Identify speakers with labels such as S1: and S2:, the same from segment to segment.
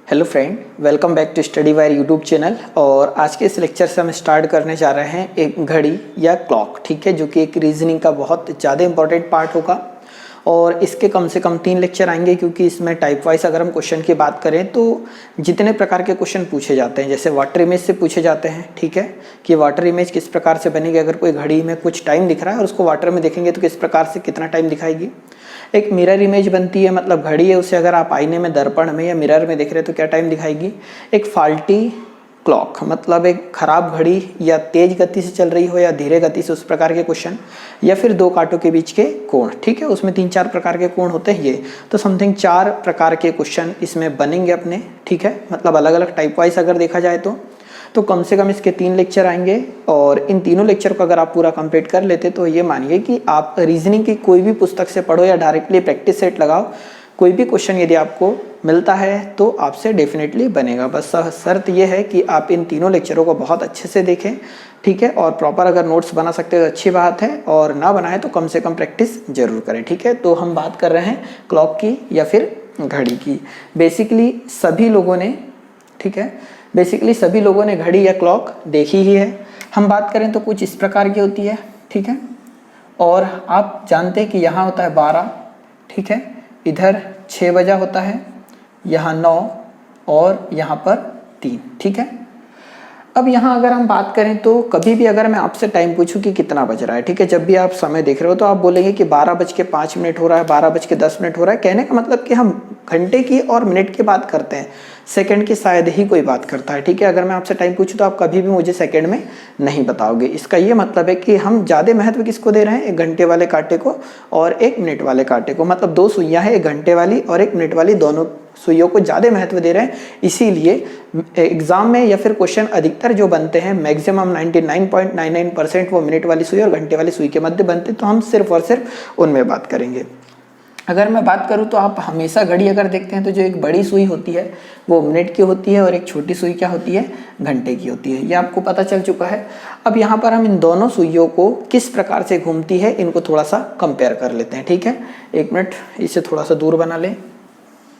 S1: Hello friend, welcome back to study wire YouTube channel. और आज के इस लेक्चर से हम स्टार्ट करने जा रहे हैं एक घड़ी या क्लॉक, ठीक है, जो कि एक रीजनिंग का बहुत ज़्यादा इंपॉर्टेंट पार्ट होगा। और इसके कम से कम 3 लेक्चर आएंगे, क्योंकि इसमें टाइप वाइज अगर हम क्वेश्चन की बात करें तो जितने प्रकार के क्वेश्चन पूछे जाते हैं, जैसे वाटर इमेज से पूछे जाते हैं, ठीक है, कि वाटर इमेज किस प्रकार से बनेगी। अगर कोई घड़ी में कुछ टाइम दिख रहा है और उसको वाटर में देखेंगे तो किस प्रकार से कितना टाइम दिखाएगी। एक मिरर इमेज बनती है, मतलब घड़ी है, उसे अगर आप आईने में, दर्पण में या मिरर में देख रहे हैं तो क्या टाइम दिखाएगी। एक फाल्टी क्लॉक, मतलब एक खराब घड़ी या तेज गति से चल रही हो या धीरे गति से, उस प्रकार के क्वेश्चन। या फिर 2 कांटों के बीच के कोण, ठीक है, उसमें 3-4 प्रकार के कोण होते हैं। ये तो समथिंग 4 प्रकार के क्वेश्चन इसमें बनेंगे अपने, ठीक है, मतलब अलग अलग टाइप वाइज अगर देखा जाए तो कम से कम इसके 3 लेक्चर आएंगे। और इन तीनों लेक्चर को अगर आप पूरा कंप्लीट कर लेते तो ये मानिए कि आप रीजनिंग की कोई भी पुस्तक से पढ़ो या डायरेक्टली प्रैक्टिस सेट लगाओ, कोई भी क्वेश्चन यदि आपको मिलता है तो आपसे डेफिनेटली बनेगा। बस शर्त यह है कि आप इन तीनों लेक्चरों को बहुत अच्छे से देखें, ठीक है, और प्रॉपर अगर नोट्स बना सकते हो तो अच्छी बात है, और ना बनाए तो कम से कम प्रैक्टिस जरूर करें, ठीक है। तो हम बात कर रहे हैं क्लॉक की या फिर घड़ी की। बेसिकली सभी लोगों ने, ठीक है, सभी लोगों ने घड़ी या क्लॉक देखी ही है। हम बात करें तो कुछ इस प्रकार की होती है, ठीक है, और आप जानते हैं कि यहाँ होता है 12, ठीक है, इधर 6 बजा होता है, यहाँ 9 और यहाँ पर 3, ठीक है। अब यहाँ अगर हम बात करें तो कभी भी अगर मैं आपसे टाइम पूछूं कि कितना बज रहा है, ठीक है, जब भी आप समय देख रहे हो तो आप बोलेंगे कि 12:05 हो रहा है, 12:10 हो रहा है। कहने का मतलब कि हम घंटे की और मिनट की बात करते हैं, सेकंड की शायद ही कोई बात करता है, ठीक है। अगर मैं आपसे टाइम पूछूं तो आप कभी भी मुझे सेकंड में नहीं बताओगे। इसका ये मतलब है कि हम ज़्यादा महत्व किसको दे रहे हैं, एक घंटे वाले कांटे को और एक मिनट वाले कांटे को। मतलब 2 सुइयाँ हैं, एक घंटे वाली और एक मिनट वाली, दोनों सुइयों को ज़्यादा महत्व दे रहे हैं। इसीलिए एग्जाम में या फिर क्वेश्चन अधिकतर जो बनते हैं, मैक्सिमम 99.99% वो मिनट वाली सुई और घंटे वाली सुई के मध्य बनते हैं। तो हम सिर्फ और सिर्फ उनमें बात करेंगे। अगर मैं बात करूं तो आप हमेशा घड़ी अगर देखते हैं तो जो एक बड़ी सुई होती है वो मिनट की होती है और एक छोटी सुई क्या होती है, घंटे की होती है। ये आपको पता चल चुका है। अब यहाँ पर हम इन दोनों सुइयों को किस प्रकार से घूमती है इनको थोड़ा सा कंपेयर कर लेते हैं, ठीक है। 1 मिनट, इसे थोड़ा सा दूर बना लें।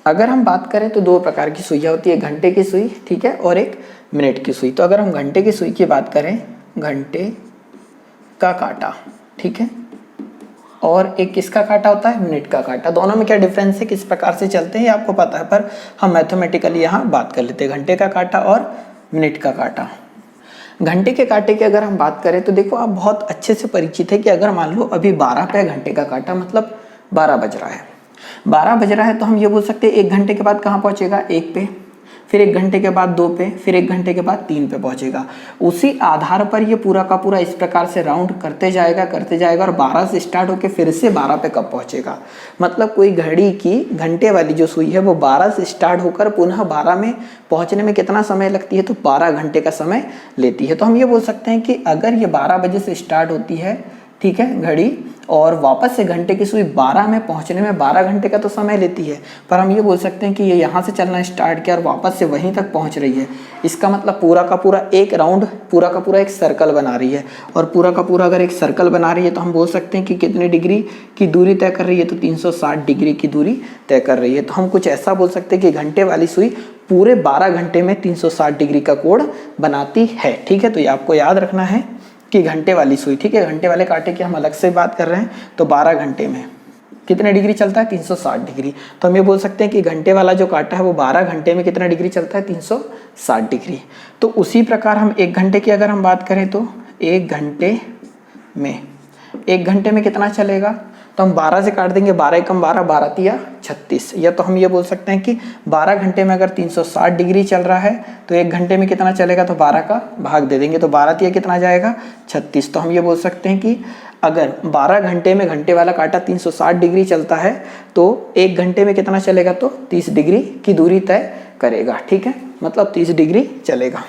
S1: अगर हम बात करें तो 2 प्रकार की सुइयाँ होती है, घंटे की सुई, ठीक है, और एक मिनट की सुई। तो अगर हम घंटे की सुई की बात करें, घंटे का कांटा, ठीक है, और एक किसका कांटा होता है, मिनट का कांटा। दोनों में क्या डिफरेंस है, किस प्रकार से चलते हैं ये आपको पता है, पर हम मैथमेटिकली यहाँ बात कर लेते हैं, घंटे का कांटा और मिनट का कांटा। घंटे के कांटे की अगर हम बात करें तो देखो, आप बहुत अच्छे से परिचित है कि अगर मान लो अभी 12 पे घंटे का कांटा, मतलब 12 बज रहा है, 12 बज रहा है, तो हम ये बोल सकते हैं 1 घंटे के बाद कहाँ पहुँचेगा, 1 पे, फिर 1 घंटे के बाद 2 पे, फिर 1 घंटे के बाद 3 पे पहुंचेगा। उसी आधार पर ये पूरा का पूरा इस प्रकार से राउंड करते जाएगा और 12 से स्टार्ट होकर फिर से 12 पे कब पहुंचेगा। मतलब कोई घड़ी की घंटे वाली जो सुई है वो 12 से स्टार्ट होकर पुनः 12 में पहुंचने में कितना समय लगती है, तो 12 घंटे का समय लेती है। तो हम ये बोल सकते हैं कि अगर ये 12 बजे से स्टार्ट होती है, ठीक है, घड़ी, और वापस से घंटे की सुई 12 में पहुंचने में 12 घंटे का तो समय लेती है, पर हम ये बोल सकते हैं कि ये यहाँ से चलना स्टार्ट किया और वापस से वहीं तक पहुंच रही है। इसका मतलब पूरा का पूरा एक राउंड, पूरा का पूरा एक सर्कल बना रही है। और पूरा का पूरा अगर एक सर्कल बना रही है तो हम बोल सकते हैं कि कितने डिग्री की दूरी तय कर रही है, तो 360 डिग्री की दूरी तय कर रही है। तो हम कुछ ऐसा बोल सकते हैं कि घंटे वाली सुई पूरे 12 घंटे में 360 डिग्री का कोण बनाती है, ठीक है। तो ये आपको याद रखना है कि घंटे वाली सुई, ठीक है, घंटे वाले कांटे की हम अलग से बात कर रहे हैं। तो 12 घंटे में कितने डिग्री चलता है, 360 डिग्री। तो हम ये बोल सकते हैं कि घंटे वाला जो कांटा है वो 12 घंटे में कितना डिग्री चलता है, 360 डिग्री। तो उसी प्रकार हम 1 घंटे की अगर हम बात करें तो 1 घंटे में कितना चलेगा, तो हम 12 से काट देंगे, 12 एकम 12, 12 तिया 36। या तो हम ये बोल सकते हैं कि 12 घंटे में अगर 360 डिग्री चल रहा है तो 1 घंटे में कितना चलेगा, तो 12 का भाग दे देंगे, तो 12 तिया कितना जाएगा, 36। तो हम ये बोल सकते हैं कि अगर 12 घंटे में घंटे वाला कांटा 360 डिग्री चलता है तो 1 घंटे में कितना चलेगा, तो 30 डिग्री की दूरी तय करेगा, ठीक है, मतलब 30 डिग्री चलेगा।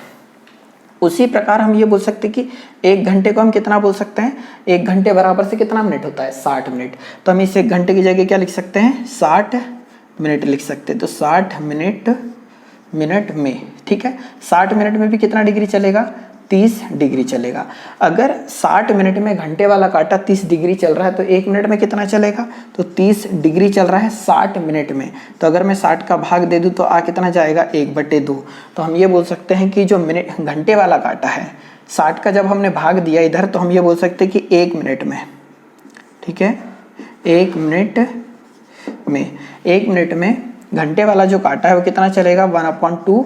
S1: उसी प्रकार हम ये बोल सकते हैं कि 1 घंटे को हम कितना बोल सकते हैं, 1 घंटे बराबर से कितना मिनट होता है, 60 मिनट। तो हम इस 1 घंटे की जगह क्या लिख सकते हैं, 60 मिनट लिख सकते हैं। तो 60 मिनट में, ठीक है, 60 मिनट में भी कितना डिग्री चलेगा, 30 डिग्री चलेगा। अगर 60 मिनट में घंटे वाला कांटा 30 डिग्री चल रहा है तो 1 मिनट में कितना चलेगा, तो 30 डिग्री चल रहा है 60 मिनट में। तो अगर मैं 60 का भाग दे दूँ तो आ कितना जाएगा, 1/2। तो हम ये बोल सकते हैं कि जो मिनट घंटे वाला कांटा है, 60 का जब हमने भाग दिया इधर, तो हम ये बोल सकते हैं कि 1 मिनट में, ठीक है, 1 मिनट में घंटे वाला जो कांटा है वो कितना चलेगा, 1/2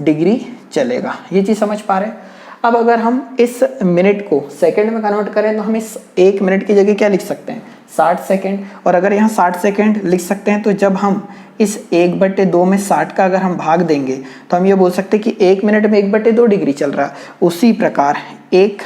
S1: डिग्री चलेगा। ये चीज़ समझ पा रहे हैं। अब अगर हम इस मिनट को सेकंड में कन्वर्ट करें तो हम इस 1 मिनट की जगह क्या लिख सकते हैं, 60 सेकंड। और अगर यहाँ 60 सेकंड लिख सकते हैं तो जब हम इस 1/2 में 60 का अगर हम भाग देंगे तो हम ये बोल सकते हैं कि 1 मिनट में 1/2 डिग्री चल रहा है। उसी प्रकार 1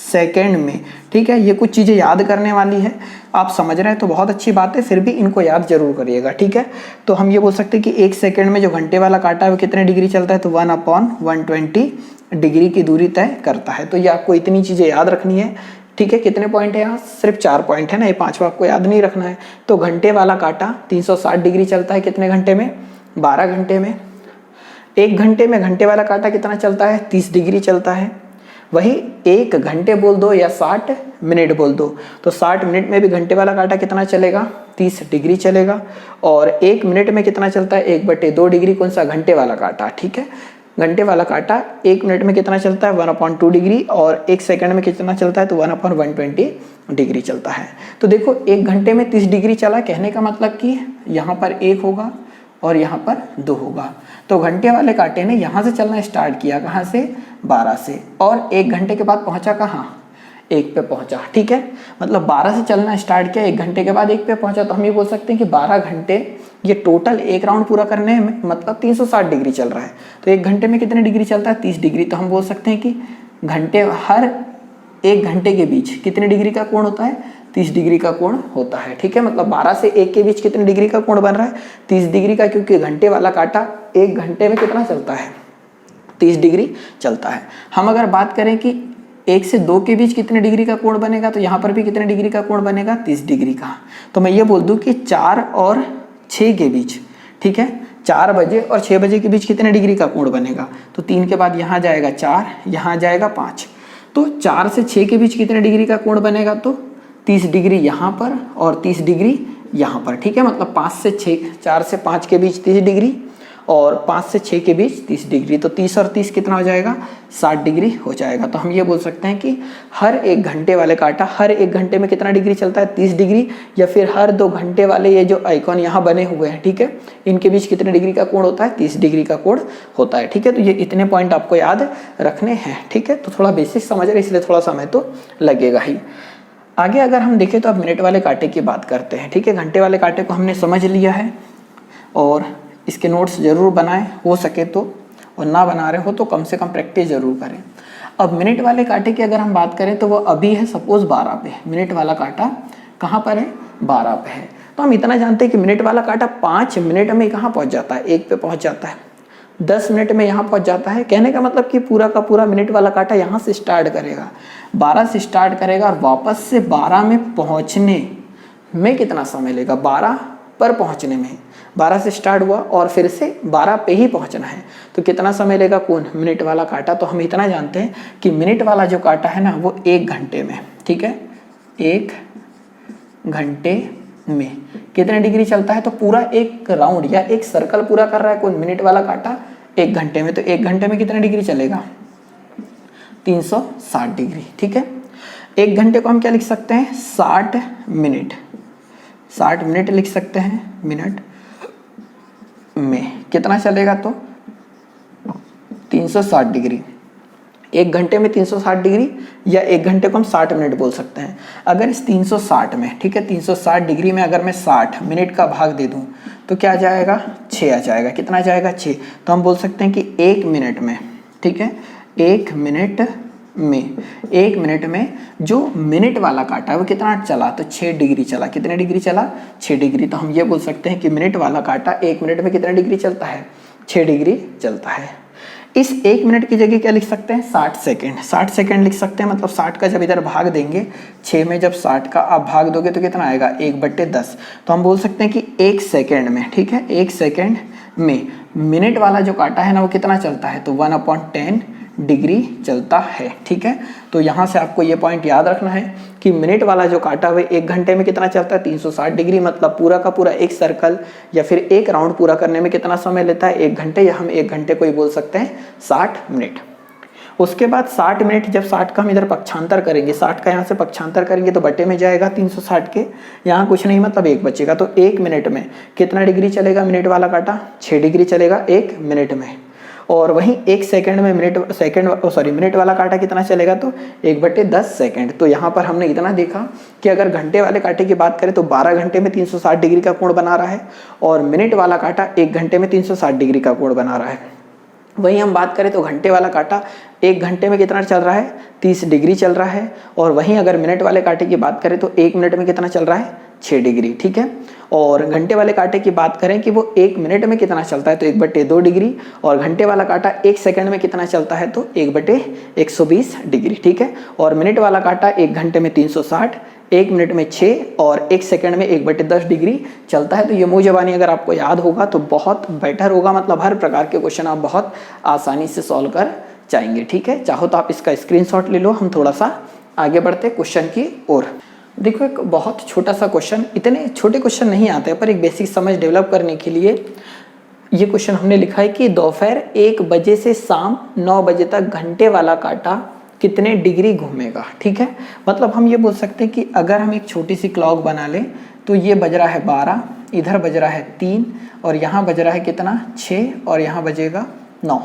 S1: सेकेंड में, ठीक है, ये कुछ चीज़ें याद करने वाली है। आप समझ रहे हैं तो बहुत अच्छी बात है, फिर भी इनको याद जरूर करिएगा, ठीक है। तो हम ये बोल सकते हैं कि 1 सेकेंड में जो घंटे वाला कांटा है वो कितने डिग्री चलता है, तो 1/120 डिग्री की दूरी तय करता है। तो ये आपको इतनी चीज़ें याद रखनी है, ठीक है। कितने पॉइंट है यहाँ, सिर्फ 4 पॉइंट है ना, ये 5वां आपको याद नहीं रखना है। तो घंटे वाला कांटा 360 डिग्री चलता है कितने घंटे में, 12 घंटे में। 1 घंटे में घंटे वाला कांटा कितना चलता है, 30 डिग्री चलता है। वही 1 घंटे बोल दो या 60 मिनट बोल दो, तो 60 मिनट में भी घंटे वाला कांटा कितना चलेगा, 30 डिग्री चलेगा। और 1 मिनट में कितना चलता है, 1/2 डिग्री, कौन सा, घंटे वाला कांटा, ठीक है। घंटे वाला कांटा 1 मिनट में कितना चलता है, 1/2 डिग्री, और 1 सेकंड में कितना चलता है, तो 1/120 डिग्री चलता है। तो देखो 1 घंटे में 30 डिग्री चला, कहने का मतलब कि यहाँ पर 1 होगा और यहाँ पर 2 होगा। तो घंटे वाले कांटे ने यहाँ से चलना स्टार्ट किया, कहाँ से, 12 से, और 1 घंटे के बाद पहुँचा कहाँ, 1 पे पहुँचा, ठीक है। मतलब 12 से चलना स्टार्ट किया, 1 घंटे के बाद 1 पे पहुँचा। तो हम ये बोल सकते हैं कि 12 घंटे, ये टोटल एक राउंड पूरा करने में मतलब 360 डिग्री चल रहा है। तो 1 घंटे में कितने डिग्री चलता है, 30 डिग्री। तो हम बोल सकते हैं कि हर 1 घंटे के बीच कितने डिग्री का कोण होता है, 30 डिग्री का कोण होता है, ठीक है। मतलब 12 से 1 के बीच कितने डिग्री का कोण बन रहा है, 30 डिग्री का, क्योंकि घंटे वाला कांटा 1 घंटे में कितना चलता है, 30 डिग्री चलता है। हम अगर बात करें कि 1 से 2 के बीच कितने डिग्री का कोण बनेगा, तो यहाँ पर भी कितने डिग्री का कोण बनेगा, 30 डिग्री का। तो मैं ये बोल दूँ कि 4 और 6 के बीच, ठीक है, 4 बजे और 6 बजे के बीच कितने डिग्री का कोण बनेगा, तो 3 के बाद यहाँ जाएगा 4, यहाँ जाएगा 5। तो 4 से 6 के बीच कितने डिग्री का कोण बनेगा, तो 30 डिग्री यहाँ पर और 30 डिग्री यहाँ पर, ठीक है। मतलब 5 से 6, 4 से 5 के बीच 30 डिग्री और 5 से 6 के बीच 30 डिग्री। तो 30 और 30 कितना हो जाएगा, 60 डिग्री हो जाएगा। तो हम ये बोल सकते हैं कि हर 1 घंटे वाले कांटा हर 1 घंटे में कितना डिग्री चलता है, 30 डिग्री, या फिर हर 2 घंटे वाले ये जो आइकॉन यहाँ बने हुए हैं, ठीक है, इनके बीच कितने डिग्री का कोण होता है, 30 डिग्री का कोण होता है, ठीक है। तो ये इतने पॉइंट आपको याद रखने हैं, ठीक है। तो थोड़ा बेसिक समझ रहे, इसलिए थोड़ा समय तो लगेगा ही। आगे अगर हम देखें तो अब मिनट वाले कांटे की बात करते हैं, ठीक है। घंटे वाले कांटे को हमने समझ लिया है और इसके नोट्स ज़रूर बनाएं हो सके तो, और ना बना रहे हो तो कम से कम प्रैक्टिस ज़रूर करें। अब मिनट वाले कांटे की अगर हम बात करें तो वो अभी है सपोज़ 12 पे, मिनट वाला कांटा कहाँ पर है, 12 पे है। तो हम इतना जानते हैं कि मिनट वाला कांटा 5 मिनट में कहाँ पहुँच जाता है, 1 पे पहुँच जाता है, 10 मिनट में यहाँ पहुँच जाता है। कहने का मतलब कि पूरा का पूरा मिनट वाला कांटा यहाँ से स्टार्ट करेगा, 12 से स्टार्ट करेगा और वापस से 12 में पहुँचने में कितना समय लेगा, 12 पर पहुँचने में, 12 से स्टार्ट हुआ और फिर से 12 पे ही पहुंचना है, तो कितना समय लेगा, कौन, मिनट वाला कांटा। तो हम इतना जानते हैं कि मिनट वाला जो कांटा है ना वो 1 घंटे में, ठीक है, 1 घंटे में कितने डिग्री चलता है, तो पूरा एक राउंड या एक सर्कल पूरा कर रहा है कौन, मिनट वाला कांटा 1 घंटे में। तो 1 घंटे में कितने डिग्री चलेगा, 360 डिग्री, ठीक है। 1 घंटे को हम क्या लिख सकते हैं, 60 मिनट, 60 मिनट लिख सकते हैं, मिनट में कितना चलेगा, तो 360 डिग्री। 1 घंटे में 360 डिग्री, या 1 घंटे को हम 60 मिनट बोल सकते हैं। अगर इस 360 में, ठीक है, 360 डिग्री में अगर मैं 60 मिनट का भाग दे दूं तो क्या आ जाएगा, 6 आ जाएगा। कितना आ जाएगा, 6। तो हम बोल सकते हैं कि 1 मिनट में, ठीक है, 1 मिनट में जो मिनट वाला काटा है वो कितना चला, तो 6 डिग्री चला। कितने डिग्री चला, 6 डिग्री। तो हम ये बोल सकते हैं कि मिनट वाला काटा 1 मिनट में कितने डिग्री चलता है, 6 डिग्री चलता है। इस 1 मिनट की जगह क्या लिख सकते हैं, 60 सेकेंड, 60 सेकेंड लिख सकते हैं। मतलब 60 का जब इधर भाग देंगे, 6 में जब 60 का आप भाग दोगे तो कितना आएगा, 1/10। तो हम बोल सकते हैं कि 1 सेकेंड में, ठीक है, 1 सेकेंड में मिनट वाला जो काटा है ना वो कितना चलता है, तो 1/10 डिग्री चलता है। ठीक है, तो यहाँ से आपको ये पॉइंट याद रखना है कि मिनट वाला जो काटा हुआ 1 घंटे में कितना चलता है 360 डिग्री, मतलब पूरा का पूरा एक सर्कल या फिर एक राउंड पूरा करने में कितना समय लेता है 1 घंटे, या हम 1 घंटे को ही बोल सकते हैं 60 मिनट। उसके बाद 60 मिनट, जब 60 का हम इधर पक्षांतर करेंगे, 60 का यहाँ से पक्षांतर करेंगे तो बटे में जाएगा 360 के, यहाँ कुछ नहीं मतलब 1 बचेगा। तो 1 मिनट में कितना डिग्री चलेगा मिनट वाला काटा, 6 डिग्री चलेगा 1 मिनट में। और वहीं 1 सेकंड में मिनट वाला काटा कितना चलेगा, तो 1/10 सेकंड। तो यहाँ पर हमने इतना देखा कि अगर घंटे वाले काटे की बात करें तो 12 घंटे में 360 डिग्री का कोण बना रहा है, और मिनट वाला काटा 1 घंटे में 360 डिग्री का कोण बना रहा है। वहीं हम बात करें तो घंटे वाला काटा 1 घंटे में कितना चल रहा है 30 डिग्री चल रहा है, और वहीं अगर मिनट वाले काटे की बात करें तो 1 मिनट में कितना चल रहा है 6 डिग्री। ठीक है, और घंटे वाले काटे की बात करें कि वो 1 मिनट में कितना चलता है तो 1/2 डिग्री, और घंटे वाला काटा 1 सेकंड में कितना चलता है तो 1/120 डिग्री। ठीक है, और मिनट वाला काटा 1 घंटे में 360, 1 मिनट में 6 और 1 सेकंड में 1/10 डिग्री चलता है। तो ये मुँह ज़बानी अगर आपको याद होगा तो बहुत बेटर होगा, मतलब हर प्रकार के क्वेश्चन आप बहुत आसानी से सॉल्व कर जाएंगे। ठीक है, चाहो तो आप इसका स्क्रीनशॉट ले लो। हम थोड़ा सा आगे बढ़ते क्वेश्चन की ओर। देखो एक बहुत छोटा सा क्वेश्चन, इतने छोटे क्वेश्चन नहीं आते पर एक बेसिक समझ डेवलप करने के लिए ये क्वेश्चन हमने लिखा है कि दोपहर 1 बजे से शाम 9 बजे तक घंटे वाला काटा कितने डिग्री घूमेगा। ठीक है, मतलब हम ये बोल सकते हैं कि अगर हम एक छोटी सी क्लॉक बना लें तो ये बज रहा है 12, इधर बज रहा है 3, और यहाँ बज रहा है कितना 6, और यहाँ बजेगा 9।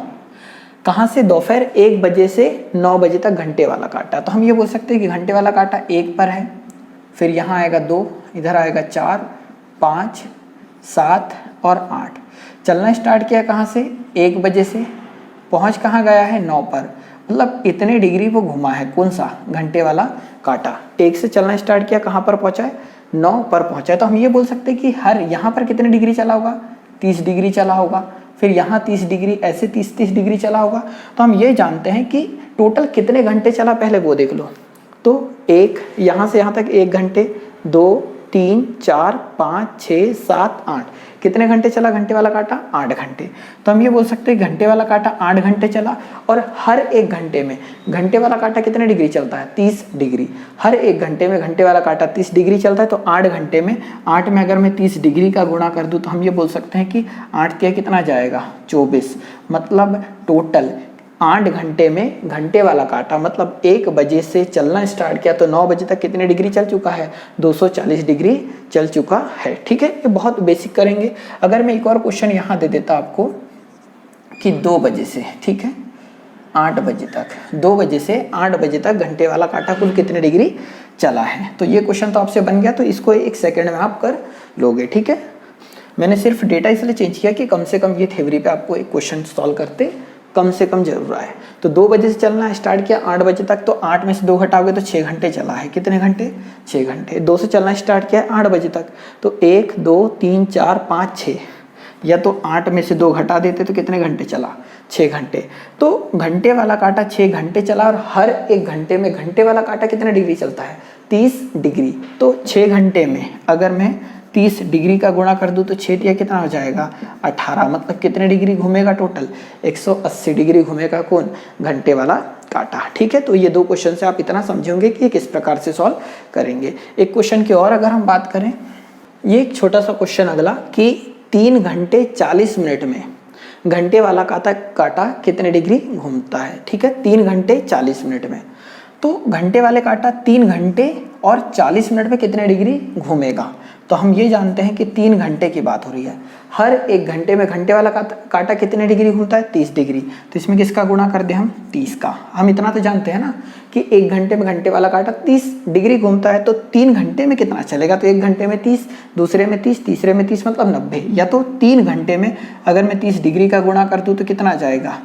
S1: कहाँ से, दोपहर 1 बजे से 9 बजे तक घंटे वाला काटा। तो हम ये बोल सकते हैं कि घंटे वाला काटा 1 पर है, फिर यहाँ आएगा 2, इधर आएगा 4, 5, 7 और 8। चलना स्टार्ट किया कहाँ से 1 बजे से, पहुँच कहाँ गया है 9 पर, मतलब इतने डिग्री वो घुमा है, कौन सा घंटे वाला काटा। 1 से चलना स्टार्ट किया, कहाँ पर पहुँचा है 9 पर पहुँचा है। तो हम ये बोल सकते हैं कि हर यहाँ पर कितने डिग्री चला होगा 30 डिग्री चला होगा, फिर यहाँ 30 डिग्री, ऐसे 30 डिग्री चला होगा। तो हम ये जानते हैं कि टोटल कितने घंटे चला, पहले वो देख लो। तो 1 यहाँ से यहाँ तक 1 घंटे, 2, 3, 4, 5, 6, 7, 8, कितने घंटे चला घंटे वाला काटा 8 घंटे। तो हम ये बोल सकते हैं घंटे वाला काटा 8 घंटे चला, और हर 1 घंटे में घंटे वाला काटा कितने डिग्री चलता है 30 डिग्री। हर 1 घंटे में घंटे वाला काटा 30 डिग्री चलता है। तो 8 घंटे में 8 में अगर मैं 30 डिग्री का गुणा कर दूँ तो हम ये बोल सकते हैं कि 8 के कितना जाएगा 24, मतलब टोटल 8 घंटे में घंटे वाला काटा, मतलब 1 बजे से चलना स्टार्ट किया तो 9 बजे तक कितने डिग्री चल चुका है 240 डिग्री चल चुका है। ठीक है, ये बहुत बेसिक करेंगे। अगर मैं एक और क्वेश्चन यहाँ दे देता आपको कि 2 बजे से, ठीक है 8 बजे तक, 2 बजे से 8 बजे तक घंटे वाला काटा कुल कितने डिग्री चला है। तो ये क्वेश्चन तो आपसे बन गया, तो इसको 1 सेकेंड में आप कर लोगे। ठीक है, मैंने सिर्फ डेटा इसलिए चेंज किया कि कम से कम ये थ्योरी पे आपको एक क्वेश्चन सॉल्व करते कम से कम जरूर आए। तो 2 बजे से चलना स्टार्ट किया 8 बजे तक, तो 8 में से 2 घटाओगे तो 6 घंटे चला है। कितने घंटे 6 घंटे। 2 से चलना स्टार्ट किया 8 बजे तक, तो 1, 2, 3, 4, 5, 6, या तो 8 में से 2 घटा देते तो कितने घंटे चला 6 घंटे। तो घंटे वाला काटा 6 घंटे चला, और हर 1 घंटे में घंटे वाला काटा कितने डिग्री चलता है 30 डिग्री। तो 6 घंटे में अगर मैं 30 डिग्री का गुणा कर दूं तो 6 या कितना हो जाएगा 18, मतलब कितने डिग्री घूमेगा टोटल 180 डिग्री घूमेगा कौन घंटे वाला काटा। ठीक है, तो ये 2 क्वेश्चन से आप इतना समझोगे कि किस प्रकार से सॉल्व करेंगे। एक क्वेश्चन की और अगर हम बात करें, ये एक छोटा सा क्वेश्चन अगला कि 3 घंटे 40 मिनट में घंटे वाला काटा कितने डिग्री घूमता है। ठीक है, 3 घंटे 40 मिनट में, तो घंटे वाले काटा 3 घंटे और 40 मिनट में कितने डिग्री घूमेगा। तो हम ये जानते हैं कि 3 घंटे की बात हो रही है, हर 1 घंटे में घंटे वाला काटा कितने डिग्री घूमता है 30 डिग्री। तो इसमें किसका गुणा कर दें हम 30 का। हम इतना तो जानते हैं ना कि 1 घंटे में घंटे वाला काटा 30 डिग्री घूमता है, तो 3 घंटे में कितना चलेगा, तो 1 घंटे में 30, दूसरे में 30, तीसरे में 30, मतलब 90। या तो 3 घंटे में अगर मैं 30 डिग्री का गुणा कर दूँ तो कितना जाएगा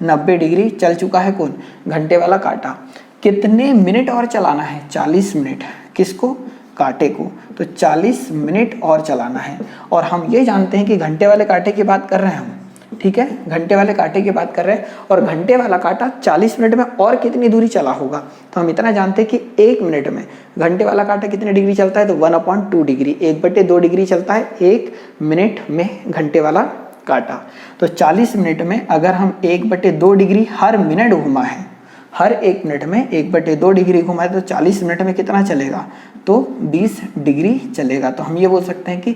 S1: 90 डिग्री चल चुका है कौन घंटे वाला काटा। कितने मिनट और चलाना है 40 मिनट, किसको काटे को, तो 40 मिनट और चलाना है। और हम ये जानते हैं कि घंटे वाले काटे की बात कर रहे हैं हम, ठीक है घंटे वाले काटे की बात कर रहे हैं, और घंटे वाला काटा 40 मिनट में और कितनी दूरी चला होगा। तो हम इतना जानते हैं कि 1 मिनट में घंटे वाला काटा कितने डिग्री चलता है, तो 1/2 डिग्री, 1/2 डिग्री चलता है 1 मिनट में घंटे वाला काटा। तो 40 मिनट में अगर हम 1/2 डिग्री हर मिनट घुमा है, हर 1 मिनट में 1/2 डिग्री घुमा है, तो 40 मिनट में कितना चलेगा, तो 20 डिग्री चलेगा। तो हम ये बोल सकते हैं कि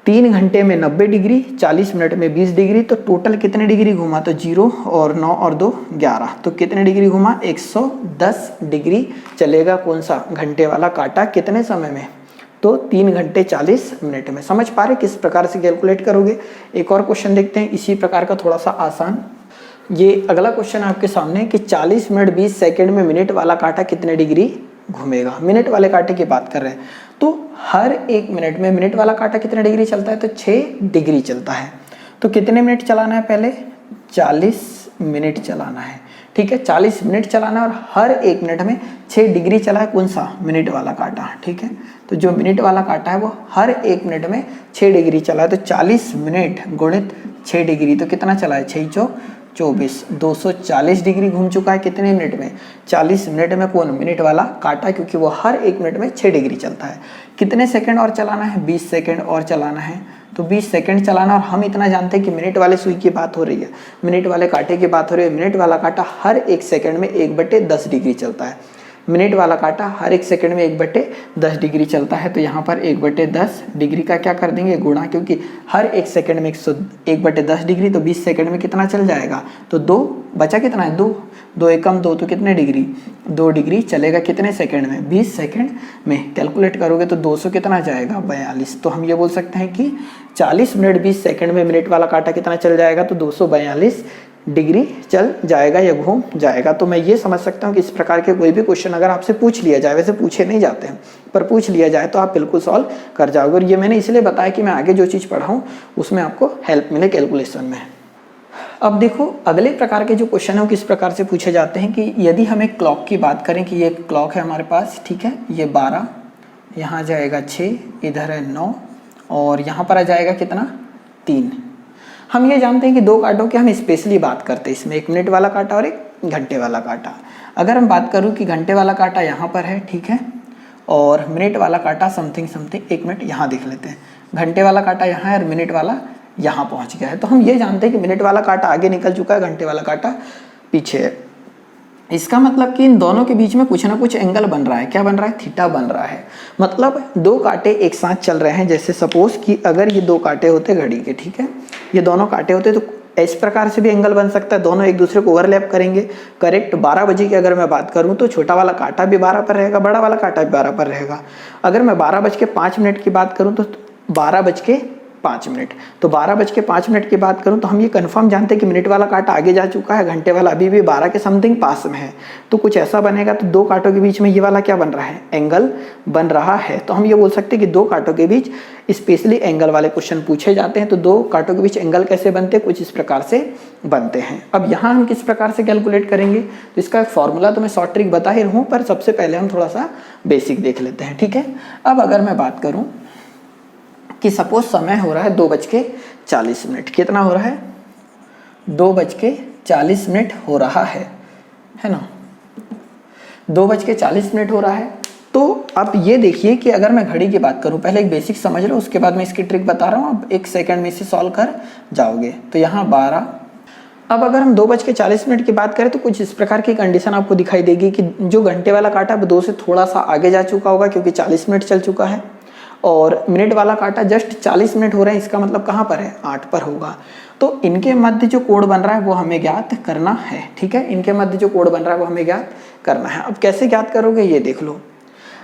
S1: 3 घंटे में 90 डिग्री, 40 मिनट में 20 डिग्री, तो टोटल कितने डिग्री घुमा, तो 0 और 9 और 2 11, तो कितने डिग्री घुमा, 110 डिग्री चलेगा कौन सा, घंटे वाला कांटा। कितने समय में, तो 3 घंटे 40 मिनट में। समझ पा रहे किस प्रकार से कैलकुलेट करोगे। एक और क्वेश्चन देखते हैं इसी प्रकार का, थोड़ा सा आसान। ये अगला क्वेश्चन आपके सामने कि 40 मिनट 20 सेकंड में मिनट वाला कांटा कितने डिग्री घूमेगा। मिनट वाले कांटे की बात कर रहे हैं, तो हर 1 मिनट में मिनट वाला कांटा कितने डिग्री चलता है, तो 6 डिग्री चलता है। तो कितने मिनट चलाना है, पहले 40 मिनट चलाना है, ठीक है, 40 मिनट चलाना है और हर 1 मिनट में 6 डिग्री चला है कौन सा, मिनट वाला कांटा, ठीक है। तो जो मिनट वाला कांटा है वो हर 1 मिनट में 6 डिग्री चला है, तो 40 मिनट गुणित 6 डिग्री, तो कितना चला है, 6 चौ 24, 240 डिग्री घूम चुका है कितने मिनट में, 40 मिनट में। कौन, मिनट वाला कांटा, क्योंकि वो हर 1 मिनट में 6 डिग्री चलता है। कितने सेकंड और चलाना है, 20 सेकंड और चलाना है, तो 20 सेकंड चलाना। और हम इतना जानते हैं कि मिनट वाले सुई की बात हो रही है, मिनट वाले कांटे की बात हो रही है। मिनट वाला कांटा हर 1 सेकंड में 1/10 डिग्री चलता है। मिनट वाला कांटा हर 1 सेकंड में 1/10 डिग्री चलता है। तो यहाँ पर 1/10 डिग्री का क्या कर देंगे, गुणा, क्योंकि हर 1 सेकंड में 1/10 डिग्री, तो 20 सेकंड में कितना चल जाएगा, तो 2 बचा, कितना है, 2, 2 एकम 2, तो कितने डिग्री, 2 डिग्री चलेगा कितने सेकंड में, 20 सेकंड में। कैलकुलेट करोगे तो 200 कितना जाएगा, 42। तो हम ये बोल सकते हैं कि 40 मिनट 20 सेकंड में मिनट वाला कांटा कितना चल जाएगा, तो 242 डिग्री चल जाएगा या घूम जाएगा। तो मैं ये समझ सकता हूँ कि इस प्रकार के कोई भी क्वेश्चन अगर आपसे पूछ लिया जाए, वैसे पूछे नहीं जाते हैं पर पूछ लिया जाए, तो आप बिल्कुल सॉल्व कर जाओगे। और ये मैंने इसलिए बताया कि मैं आगे जो चीज़ पढ़ाऊँ उसमें आपको हेल्प मिले कैलकुलेशन में। अब देखो अगले प्रकार के जो क्वेश्चन है वो किस प्रकार से पूछे जाते हैं कि यदि हम एक क्लॉक की बात करें कि ये क्लॉक है हमारे पास, ठीक है, ये 12, यहाँ जाएगा 6, इधर है 9 और यहाँ पर आ जाएगा कितना, 3। हम ये जानते हैं कि 2 कांटों की हम स्पेशली बात करते हैं, इसमें 1 मिनट वाला कांटा और 1 घंटे वाला कांटा। अगर हम बात करूँ कि घंटे वाला कांटा यहाँ पर है, ठीक है, और मिनट वाला कांटा समथिंग 1 मिनट यहाँ देख लेते हैं। घंटे वाला कांटा यहाँ है और मिनट वाला यहाँ पहुँच गया है। तो हम ये जानते हैं कि मिनट वाला कांटा आगे निकल चुका है, घंटे वाला कांटा पीछे है। इसका मतलब कि इन दोनों के बीच में कुछ ना कुछ एंगल बन रहा है। क्या बन रहा है, थीटा बन रहा है। मतलब 2 कांटे एक साथ चल रहे हैं। जैसे सपोज कि अगर ये 2 कांटे होते घड़ी के, ठीक है, ये दोनों कांटे होते तो इस प्रकार से भी एंगल बन सकता है, दोनों एक दूसरे को ओवरलैप करेंगे। करेक्ट 12 बजे की अगर मैं बात करूं तो छोटा वाला कांटा भी 12 पर रहेगा, बड़ा वाला कांटा भी 12 पर रहेगा। अगर मैं 12:05 की बात करूं तो 12:05, तो 12:05 की बात करूं तो हम ये कंफर्म जानते हैं कि मिनट वाला कांटा आगे जा चुका है, घंटे वाला अभी भी 12 के समथिंग पास में है। तो कुछ ऐसा बनेगा, तो 2 कांटों के बीच में ये वाला क्या बन रहा है, एंगल बन रहा है। तो हम ये बोल सकते हैं कि 2 कांटों के बीच स्पेशली एंगल वाले क्वेश्चन पूछे जाते हैं। तो 2 कांटों के बीच एंगल कैसे बनते हैं, कुछ इस प्रकार से बनते हैं। अब यहाँ हम किस प्रकार से कैलकुलेट करेंगे, तो इसका फॉर्मूला तो मैं शॉर्ट ट्रिक बता ही रहूँ, पर सबसे पहले हम थोड़ा सा बेसिक देख लेते हैं, ठीक है। अब अगर मैं बात करूँ कि सपोज समय हो रहा है 2:40, कितना हो रहा है, 2:40 हो रहा है ना, 2:40 हो रहा है। तो अब ये देखिए कि अगर मैं घड़ी की बात करूं, पहले एक बेसिक समझ लो, उसके बाद मैं इसकी ट्रिक बता रहा हूं, अब 1 सेकंड में इसे सॉल्व कर जाओगे। तो यहाँ 12, अब अगर हम 2:40 की बात करें तो कुछ इस प्रकार की कंडीशन आपको दिखाई देगी कि जो घंटे वाला कांटा 2 से थोड़ा सा आगे जा चुका होगा क्योंकि 40 मिनट चल चुका है, और मिनट वाला कांटा जस्ट 40 मिनट हो रहे हैं, इसका मतलब कहाँ पर है, 8 पर होगा। तो इनके मध्य जो कोण बन रहा है वो हमें ज्ञात करना है, ठीक है, इनके मध्य जो कोण बन रहा है वो हमें ज्ञात करना है। अब कैसे ज्ञात करोगे ये देख लो।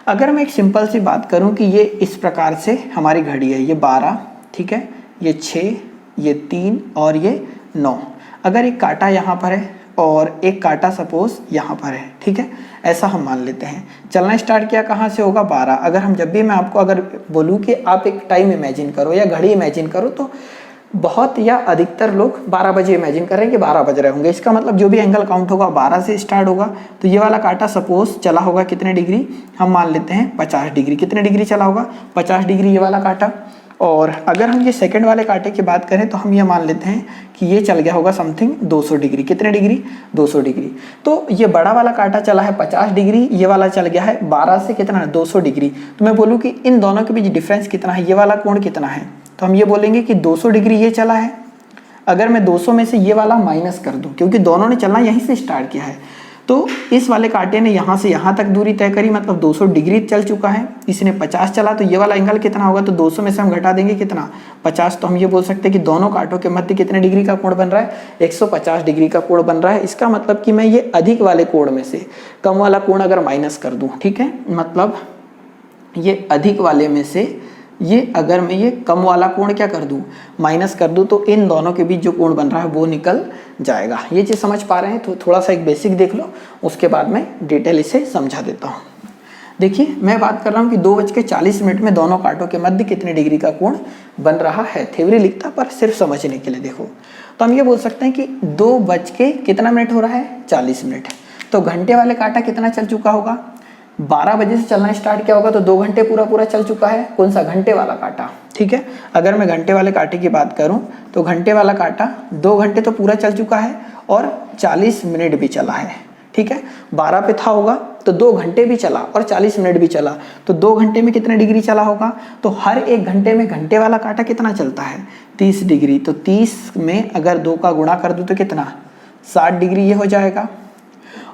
S1: अगर मैं एक सिंपल सी बात करूं कि ये इस प्रकार से हमारी घड़ी है, ये 12, ठीक है, ये 6, ये 3 और ये 9। अगर एक कांटा यहाँ पर है और एक कांटा सपोज यहाँ पर है, ठीक है, ऐसा हम मान लेते हैं। चलना स्टार्ट किया कहाँ से होगा, 12। अगर हम जब भी मैं आपको अगर बोलूँ कि आप एक टाइम इमेजिन करो या घड़ी इमेजिन करो, तो बहुत या अधिकतर लोग 12 बजे इमेजिन कर रहे हैं कि 12 बज रहे होंगे। इसका मतलब जो भी एंगल काउंट होगा 12 से स्टार्ट होगा। तो ये वाला कांटा सपोज चला होगा कितने डिग्री, हम मान लेते हैं 50 डिग्री। कितने डिग्री चला होगा, 50 डिग्री ये वाला कांटा। और अगर हम ये सेकंड वाले कांटे की बात करें तो हम ये मान लेते हैं कि ये चल गया होगा समथिंग 200 डिग्री। कितने डिग्री, 200 डिग्री। तो ये बड़ा वाला कांटा चला है 50 डिग्री, ये वाला चल गया है 12 से कितना, 200 डिग्री। तो मैं बोलूँ कि इन दोनों के बीच डिफरेंस कितना है, ये वाला कोण कितना है, तो हम ये बोलेंगे कि 200 डिग्री ये चला है। अगर मैं 200 में से ये वाला माइनस कर दूं, क्योंकि दोनों ने चलना यहीं से स्टार्ट किया है, तो इस वाले कांटे ने यहाँ से यहाँ तक दूरी तय करी, मतलब 200 डिग्री चल चुका है। इसने 50 चला, तो ये वाला एंगल कितना होगा, तो 200 में से हम घटा देंगे कितना, 50। तो हम ये बोल सकते हैं कि दोनों कांटों के मध्य कितने डिग्री का कोण बन रहा है, 150 डिग्री का कोण बन रहा है। इसका मतलब कि मैं ये अधिक वाले कोण में से कम वाला कोण अगर माइनस कर दूँ, ठीक है, मतलब ये अधिक वाले में से ये अगर मैं ये कम वाला कोण क्या कर दूं, माइनस कर दूं, तो इन दोनों के बीच जो कोण बन रहा है वो निकल जाएगा। ये चीज़ समझ पा रहे हैं? तो थोड़ा सा एक बेसिक देख लो, उसके बाद मैं डिटेल इसे समझा देता हूँ। देखिए मैं बात कर रहा हूँ कि 2:40 में दोनों कांटों के मध्य कितने डिग्री का कोण बन रहा है। थ्योरी लिखता पर सिर्फ समझने के लिए देखो, तो हम ये बोल सकते हैं कि 2:40 हो रहा है 40 मिनट। तो घंटे वाले कांटा कितना चल चुका होगा, 12 बजे से चलना स्टार्ट किया होगा, तो 2 घंटे पूरा चल चुका है। कौन सा, घंटे वाला कांटा, ठीक है। अगर मैं घंटे वाले कांटे की बात करूं तो घंटे वाला कांटा 2 घंटे तो पूरा चल चुका है और 40 मिनट भी चला है, ठीक है। 12 पे था होगा तो 2 घंटे भी चला और 40 मिनट भी चला, तो 2 घंटे में कितने डिग्री चला होगा, तो हर एक घंटे में घंटे वाला कांटा कितना चलता है, 30 डिग्री। तो 30 में अगर 2 का गुणा कर दूं तो कितना, 60 डिग्री ये हो जाएगा।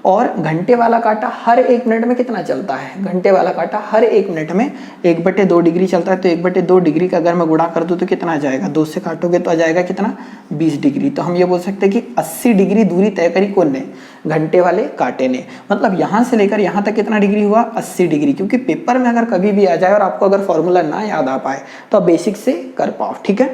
S1: और घंटे वाला कांटा हर 1 मिनट में कितना चलता है, घंटे वाला कांटा हर 1 मिनट में 1/2 डिग्री चलता है। तो 1/2 डिग्री का अगर मैं गुणा कर दूं तो कितना आ जाएगा, 2 से काटोगे तो आ जाएगा कितना, 20 डिग्री। तो हम ये बोल सकते हैं कि 80 डिग्री दूरी तय करी कौन ने, घंटे वाले कांटे ने। मतलब यहाँ से लेकर यहाँ तक कितना डिग्री हुआ, 80 डिग्री। क्योंकि पेपर में अगर कभी भी आ जाए और आपको अगर फॉर्मूला ना याद आ पाए तो आप बेसिक से कर पाओ, ठीक है।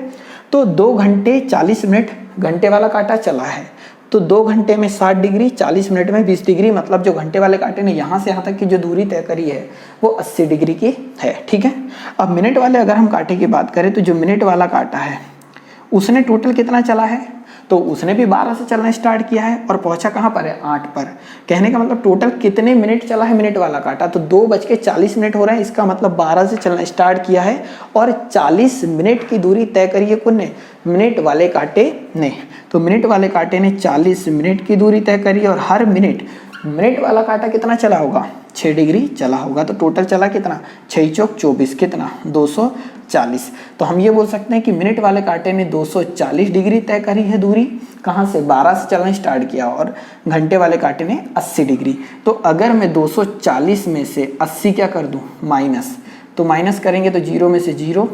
S1: तो 2 घंटे 40 मिनट घंटे वाला कांटा चला है, तो 2 घंटे में 60 डिग्री, 40 मिनट में 20 डिग्री, मतलब जो घंटे वाले कांटे ने यहाँ से यहाँ तक की जो दूरी तय करी है वो 80 डिग्री की है, ठीक है। अब मिनट वाले अगर हम कांटे की बात करें तो जो मिनट वाला कांटा है उसने टोटल कितना चला है, तो उसने भी 12 से चलना स्टार्ट किया है और पहुंचा कहाँ पर है, 8 पर। कहने का मतलब टोटल कितने मिनट चला है मिनट वाला कांटा, तो 2:40 हो रहे हैं। इसका मतलब 12 से चलना स्टार्ट किया है और 40 मिनट की दूरी तय करी है कौन ने, मिनट वाले कांटे ने। तो मिनट वाले कांटे ने 40 मिनट की दूरी तय करी और हर मिनट वाला कांटा कितना चला होगा, 6 डिग्री चला होगा। तो टोटल चला कितना, 6 चौक 24, कितना 240। तो हम ये बोल सकते हैं कि मिनट वाले कांटे ने 240 डिग्री तय करी है दूरी, कहाँ से, 12 से चलना स्टार्ट किया, और घंटे वाले कांटे ने 80 डिग्री। तो अगर मैं 240 में से 80 क्या कर दूँ, माइनस, तो माइनस करेंगे तो 0 में से 0,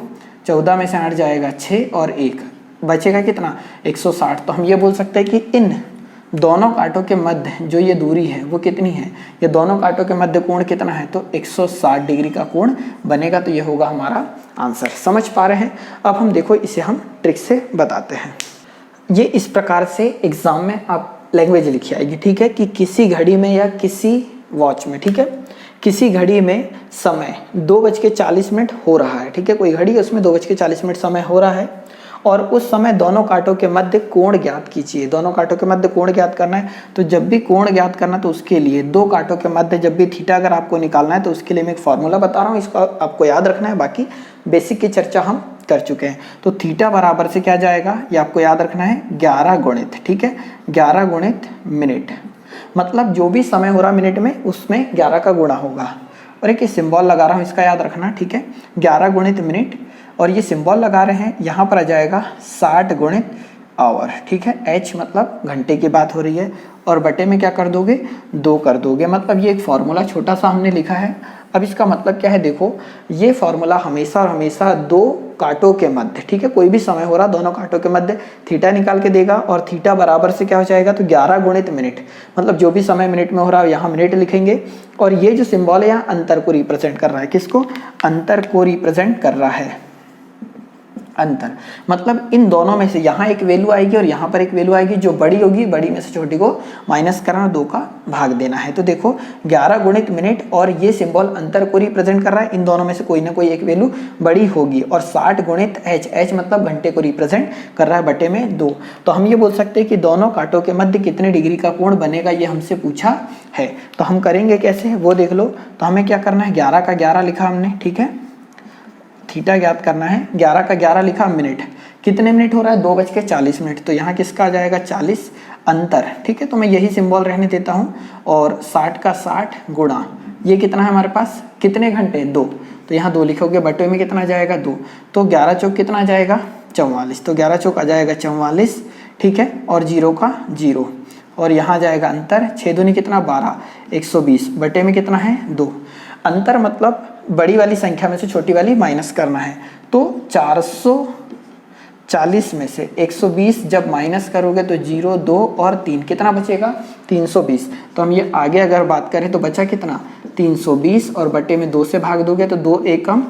S1: 14 में से 8 जाएगा 6 और 1 बचेगा कितना, 160। तो हम ये बोल सकते हैं कि इन दोनों कांटों के मध्य जो ये दूरी है वो कितनी है, ये दोनों कांटों के मध्य कोण कितना है, तो 160 डिग्री का कोण बनेगा। तो ये होगा हमारा आंसर। समझ पा रहे हैं? अब हम देखो इसे हम ट्रिक से बताते हैं। ये इस प्रकार से एग्जाम में आप लैंग्वेज लिखी आएगी, ठीक है, कि किसी घड़ी में या किसी वॉच में, ठीक है, किसी घड़ी में समय 2:40 हो रहा है, ठीक है, कोई घड़ी है उसमें 2:40 समय हो रहा है और उस समय दोनों कांटों के मध्य कोण ज्ञात कीजिए। दोनों कांटों के मध्य कोण ज्ञात करना है, तो जब भी कोण ज्ञात करना तो उसके लिए दो कांटों के मध्य जब भी थीटा अगर आपको निकालना है तो उसके लिए मैं एक फॉर्मूला बता रहा हूँ, इसको आपको याद रखना है। बाकी बेसिक की चर्चा हम कर चुके हैं। तो थीटा बराबर से क्या जाएगा, ये आपको याद रखना है, 11 गुणित, ठीक है, 11 गुणित मिनट, मतलब जो भी समय हो रहा मिनट में उसमें 11 का गुणा होगा। और एक सिंबल लगा रहा हूँ, इसका याद रखना, ठीक है, 11 गुणित मिनट, और ये सिंबल लगा रहे हैं, यहाँ पर आ जाएगा 60 गुणित आवर, ठीक है, h मतलब घंटे की बात हो रही है, और बटे में क्या कर दोगे, 2 कर दोगे। मतलब ये एक फॉर्मूला छोटा सा हमने लिखा है। अब इसका मतलब क्या है, देखो ये फॉर्मूला हमेशा और हमेशा दो कांटों के मध्य, ठीक है, कोई भी समय हो रहा दोनों कांटों के मध्य थीटा निकाल के देगा, और थीटा बराबर से क्या हो जाएगा, तो 11 गुणित मिनट, मतलब जो भी समय मिनट में हो रहा है यहाँ मिनट लिखेंगे। और ये जो सिंबल है यहाँ अंतर को रिप्रेजेंट कर रहा है, किसको, अंतर को रिप्रेजेंट कर रहा है, अंतर, मतलब इन दोनों में से यहाँ एक वैल्यू आएगी और यहाँ पर एक वैल्यू आएगी, जो बड़ी होगी बड़ी में से छोटी को माइनस करना, 2 का भाग देना है। तो देखो 11 गुणित मिनट और ये सिंबल अंतर को रिप्रेजेंट कर रहा है, इन दोनों में से कोई ना कोई एक वैल्यू बड़ी होगी, और 60 गुणित h मतलब घंटे को रिप्रेजेंट कर रहा है, बटे में 2। तो हम ये बोल सकते हैं कि दोनों कांटों के मध्य कितने डिग्री का कोण बनेगा, ये हमसे पूछा है। तो हम करेंगे कैसे वो देख लो। तो हमें क्या करना है, 11 का 11 लिखा हमने, ठीक है, थीटा ज्ञात करना है, 11 का 11 लिखा, मिनट कितने मिनट हो रहा है, 2:40। तो यहाँ किसका आ जाएगा, 40 अंतर, ठीक है, तो मैं यही सिंबल रहने देता हूँ। और 60 का 60 गुणा, ये कितना है हमारे पास, कितने घंटे, 2, तो यहाँ 2 लिखोगे, बटे में कितना जाएगा 2, तो 11 चौक कितना जाएगा 44, तो 11 चौक आ जाएगा 44, ठीक है, और 0 का 0, और यहाँ जाएगा अंतर, 6 दूनी कितना 12, 120, बटे में कितना है 2। अंतर मतलब बड़ी वाली संख्या में से छोटी वाली माइनस करना है, तो 440 में से 120 जब माइनस करोगे तो 0, 2 और 3 कितना बचेगा 320। तो हम ये आगे अगर बात करें तो बचा कितना 320, और बटे में 2 से भाग दोगे तो 2 एकम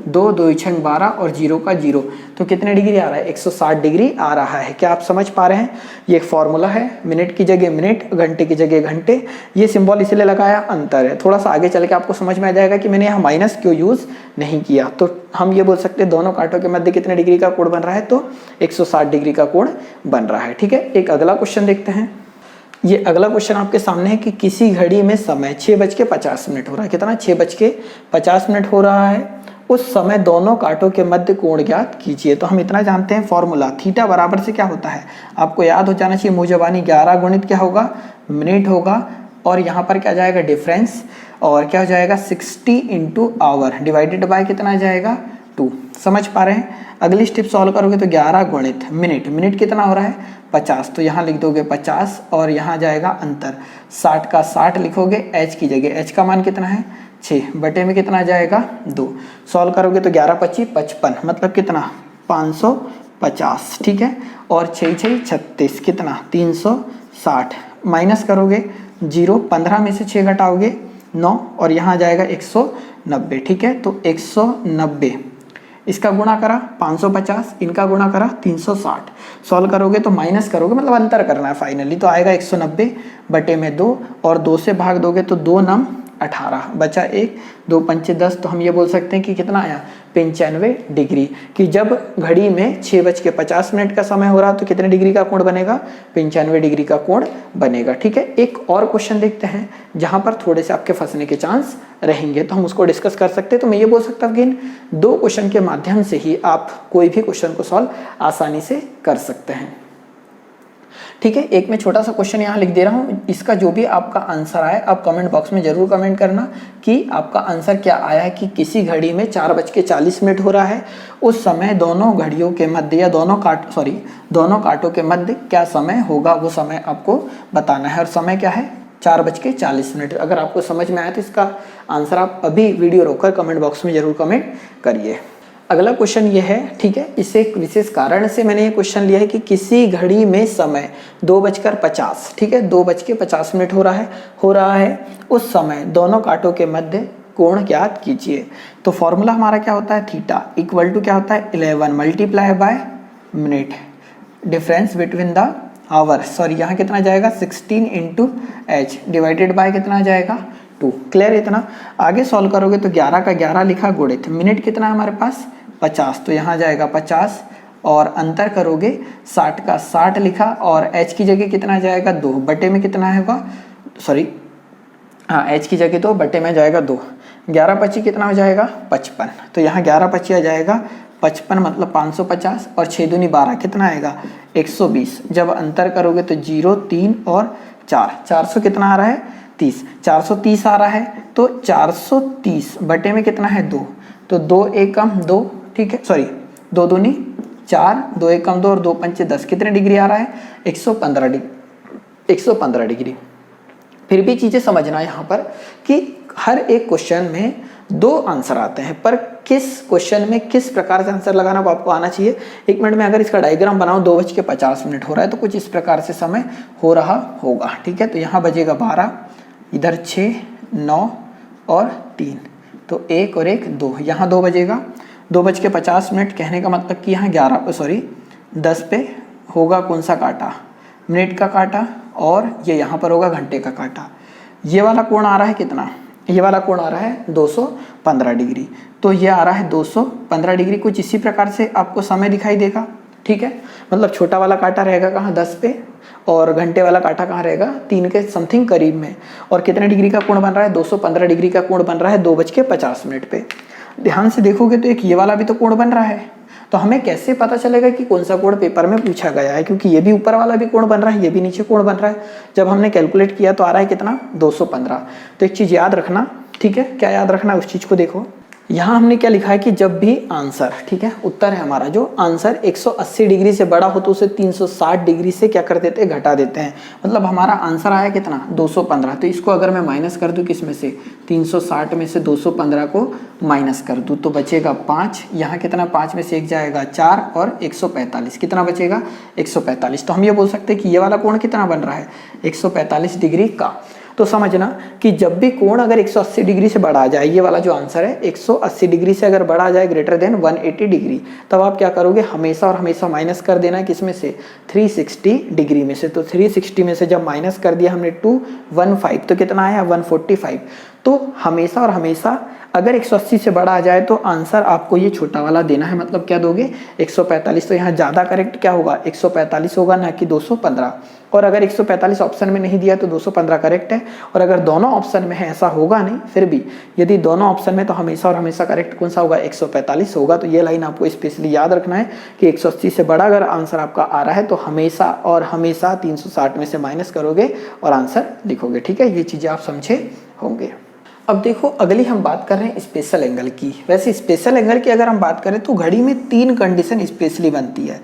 S1: 2, 2 छंग 12 और 0 का 0, तो कितने डिग्री आ रहा है 160 डिग्री आ रहा है। क्या आप समझ पा रहे हैं? ये एक फॉर्मूला है, मिनट की जगह मिनट, घंटे की जगह घंटे, ये सिंबल इसलिए लगाया, अंतर है। थोड़ा सा आगे चल के आपको समझ में आ जाएगा कि मैंने यहाँ माइनस क्यों यूज़ नहीं किया। तो हम ये बोल सकते हैं दोनों कांटों के मध्य कितने डिग्री का कोण बन रहा है, तो 160 डिग्री का कोण बन रहा है, ठीक है। एक अगला क्वेश्चन देखते हैं। ये अगला क्वेश्चन आपके सामने है कि किसी घड़ी में समय 6:50 हो रहा है, कितना 6:50 हो रहा है, उस समय दोनों कांटों के मध्य कोण ज्ञात कीजिए। तो हम इतना जानते हैं फॉर्मूला, थीटा बराबर से क्या होता है आपको याद हो जाना चाहिए, मुँह ज़बानी 11 गुणित क्या होगा मिनट होगा, और यहाँ पर क्या जाएगा डिफरेंस, और क्या हो जाएगा 60 इंटू आवर डिवाइडेड बाय कितना जाएगा 2। समझ पा रहे हैं? अगली स्टेप सॉल्व करोगे तो 11 गुणित मिनट, मिनट कितना हो रहा है 50, तो यहाँ लिख दोगे 50, और यहाँ जाएगा अंतर 60 का 60 लिखोगे, h की जगह h का मान कितना है 6, बटे में कितना जाएगा 2। सॉल्व करोगे तो 11 25 55, मतलब कितना 550, ठीक है, और 6 6 36 कितना 360, माइनस करोगे 0, 15 में से 6 घटाओगे 9, और यहाँ जाएगा 190, ठीक है। तो 190 इसका गुणा करा 550, इनका गुणा करा 360, सॉल्व करोगे तो माइनस करोगे मतलब अंतर करना है फाइनली, तो आएगा 190 बटे में 2, और 2 से भाग दोगे तो 2 नम 18, बचा 1, 2 पंचे 10, तो हम ये बोल सकते हैं कि कितना आया 95 डिग्री, कि जब घड़ी में 6:50 का समय हो रहा तो कितने डिग्री का कोण बनेगा 95 डिग्री का कोण बनेगा, ठीक है। एक और क्वेश्चन देखते हैं जहां पर थोड़े से आपके फंसने के चांस रहेंगे, तो हम उसको डिस्कस कर सकते हैं। तो मैं ये बोल सकता हूँ कि इन 2 क्वेश्चन के माध्यम से ही आप कोई भी क्वेश्चन को सॉल्व आसानी से कर सकते हैं, ठीक है। एक मैं छोटा सा क्वेश्चन यहाँ लिख दे रहा हूँ, इसका जो भी आपका आंसर आए आप कमेंट बॉक्स में जरूर कमेंट करना कि आपका आंसर क्या आया है। कि किसी घड़ी में 4:40 हो रहा है, उस समय दोनों घड़ियों के मध्य या दोनों कांटों के मध्य क्या समय होगा, वो समय आपको बताना है, और समय क्या है 4:40। अगर आपको समझ में आया तो इसका आंसर आप अभी वीडियो रोककर कमेंट बॉक्स में जरूर कमेंट करिए। अगला क्वेश्चन ये है, ठीक है, इसे एक विशेष कारण से मैंने ये क्वेश्चन लिया है कि किसी घड़ी में समय 2:50, ठीक है, 2:50 हो रहा है, उस समय दोनों कांटों के मध्य कोण ज्ञात कीजिए। तो फॉर्मूला हमारा क्या होता है, थीटा इक्वल टू क्या होता है 11 multiply by minute, difference between the hour, sorry यहाँ कितना जाएगा 16 इंटू एच डिवाइडेड बाय कितना जाएगा 2। क्लियर इतना? आगे सॉल्व करोगे तो 11 का 11 लिखा गुणित मिनट कितना है हमारे पास 50, तो यहाँ जाएगा 50, और अंतर करोगे 60 का 60 लिखा, और h की जगह कितना जाएगा 2, बटे में कितना होगा, सॉरी हाँ h की जगह 2 बटे में जाएगा 2, 11 25 कितना हो जाएगा 55, तो यहाँ 11 25 आ जाएगा 55 मतलब 550, और 6 दूनी 12 कितना आएगा 120, जब अंतर करोगे तो 0 3 और 4, 400 कितना आ रहा है 30, 430 आ रहा है, तो 430 बटे में कितना है 2, तो 2 एकम 2, ठीक है, सॉरी 2 दूनी 4, 2 एकम 2 और 2 पंचे 10, कितने डिग्री आ रहा है 115 डिग्री। फिर भी चीज़ें समझना यहाँ पर कि हर एक क्वेश्चन में 2 आंसर आते हैं, पर किस क्वेश्चन में किस प्रकार से आंसर लगाना वो आपको आना चाहिए। 1 मिनट में अगर इसका डायग्राम बनाओ 2:50 हो रहा है तो कुछ इस प्रकार से समय हो रहा होगा, ठीक है। तो यहाँ बजेगा 12, इधर 6 9 और 3, तो 1 और 1 2, यहाँ 2 बजेगा, 2:50 कहने का मतलब कि यहाँ 10 पे होगा कौन सा काटा, मिनट का काटा, और ये यहाँ पर होगा घंटे का काटा। ये वाला कोण आ रहा है कितना, ये वाला कोण आ रहा है 215 डिग्री, तो ये आ रहा है 215 डिग्री। कुछ इसी प्रकार से आपको समय दिखाई देगा, ठीक है, मतलब छोटा वाला काटा रहेगा कहाँ 10 पे, और घंटे वाला काटा कहाँ रहेगा 3 के समथिंग करीब में, और कितने डिग्री का कोण बन रहा है 215 डिग्री का कोण बन रहा है 2:50 पे। ध्यान से देखोगे तो एक ये वाला भी तो कोण बन रहा है, तो हमें कैसे पता चलेगा कि कौन सा कोण पेपर में पूछा गया है, क्योंकि ये भी ऊपर वाला भी कोण बन रहा है, ये भी नीचे कोण बन रहा है। जब हमने कैलकुलेट किया तो आ रहा है कितना 215। तो एक चीज़ याद रखना, ठीक है, क्या याद रखना उस चीज़ को देखो, यहाँ हमने क्या लिखा है कि जब भी आंसर, ठीक है, उत्तर है हमारा, जो आंसर 180 डिग्री से बड़ा हो तो उसे 360 डिग्री से क्या कर देते हैं, घटा देते हैं। मतलब हमारा आंसर आया कितना, 215। तो इसको अगर मैं माइनस कर दूं किस में से, 360 में से 215 को माइनस कर दूं तो बचेगा 5। यहाँ कितना, 5 में से 1 जाएगा 4 और 145, कितना बचेगा, 145। तो हम ये बोल सकते हैं कि ये वाला कोण कितना बन रहा है, 145 डिग्री का। तो समझना कि जब भी कोण अगर 180 डिग्री से बड़ा आ जाए, ये वाला जो आंसर है 180 डिग्री से अगर बड़ा आ जाए ग्रेटर देन 180 डिग्री, तब आप क्या करोगे, हमेशा और हमेशा माइनस कर देना है किसमें से, 360 डिग्री में से। तो 360 में से जब माइनस कर दिया हमने 215 तो कितना आया, 145। तो हमेशा और हमेशा अगर 180 से बड़ा आ जाए तो आंसर आपको ये छोटा वाला देना है। मतलब क्या दोगे, 145। तो यहाँ ज़्यादा करेक्ट क्या होगा, 145 होगा, ना कि 215। और अगर 145 ऑप्शन में नहीं दिया तो 215 करेक्ट है। और अगर दोनों ऑप्शन में है, ऐसा होगा नहीं, फिर भी यदि दोनों ऑप्शन में, तो हमेशा और हमेशा करेक्ट कौन सा होगा, 145 होगा। तो ये लाइन आपको स्पेशली याद रखना है कि 180 से बड़ा अगर आंसर आपका आ रहा है तो हमेशा और हमेशा 360 में से माइनस करोगे और आंसर लिखोगे। ठीक है, ये चीज़ें आप समझे होंगे। अब देखो अगली हम बात कर रहे हैं स्पेशल एंगल की। वैसे स्पेशल एंगल की अगर हम बात करें तो घड़ी में 3 कंडीशन स्पेशली बनती है।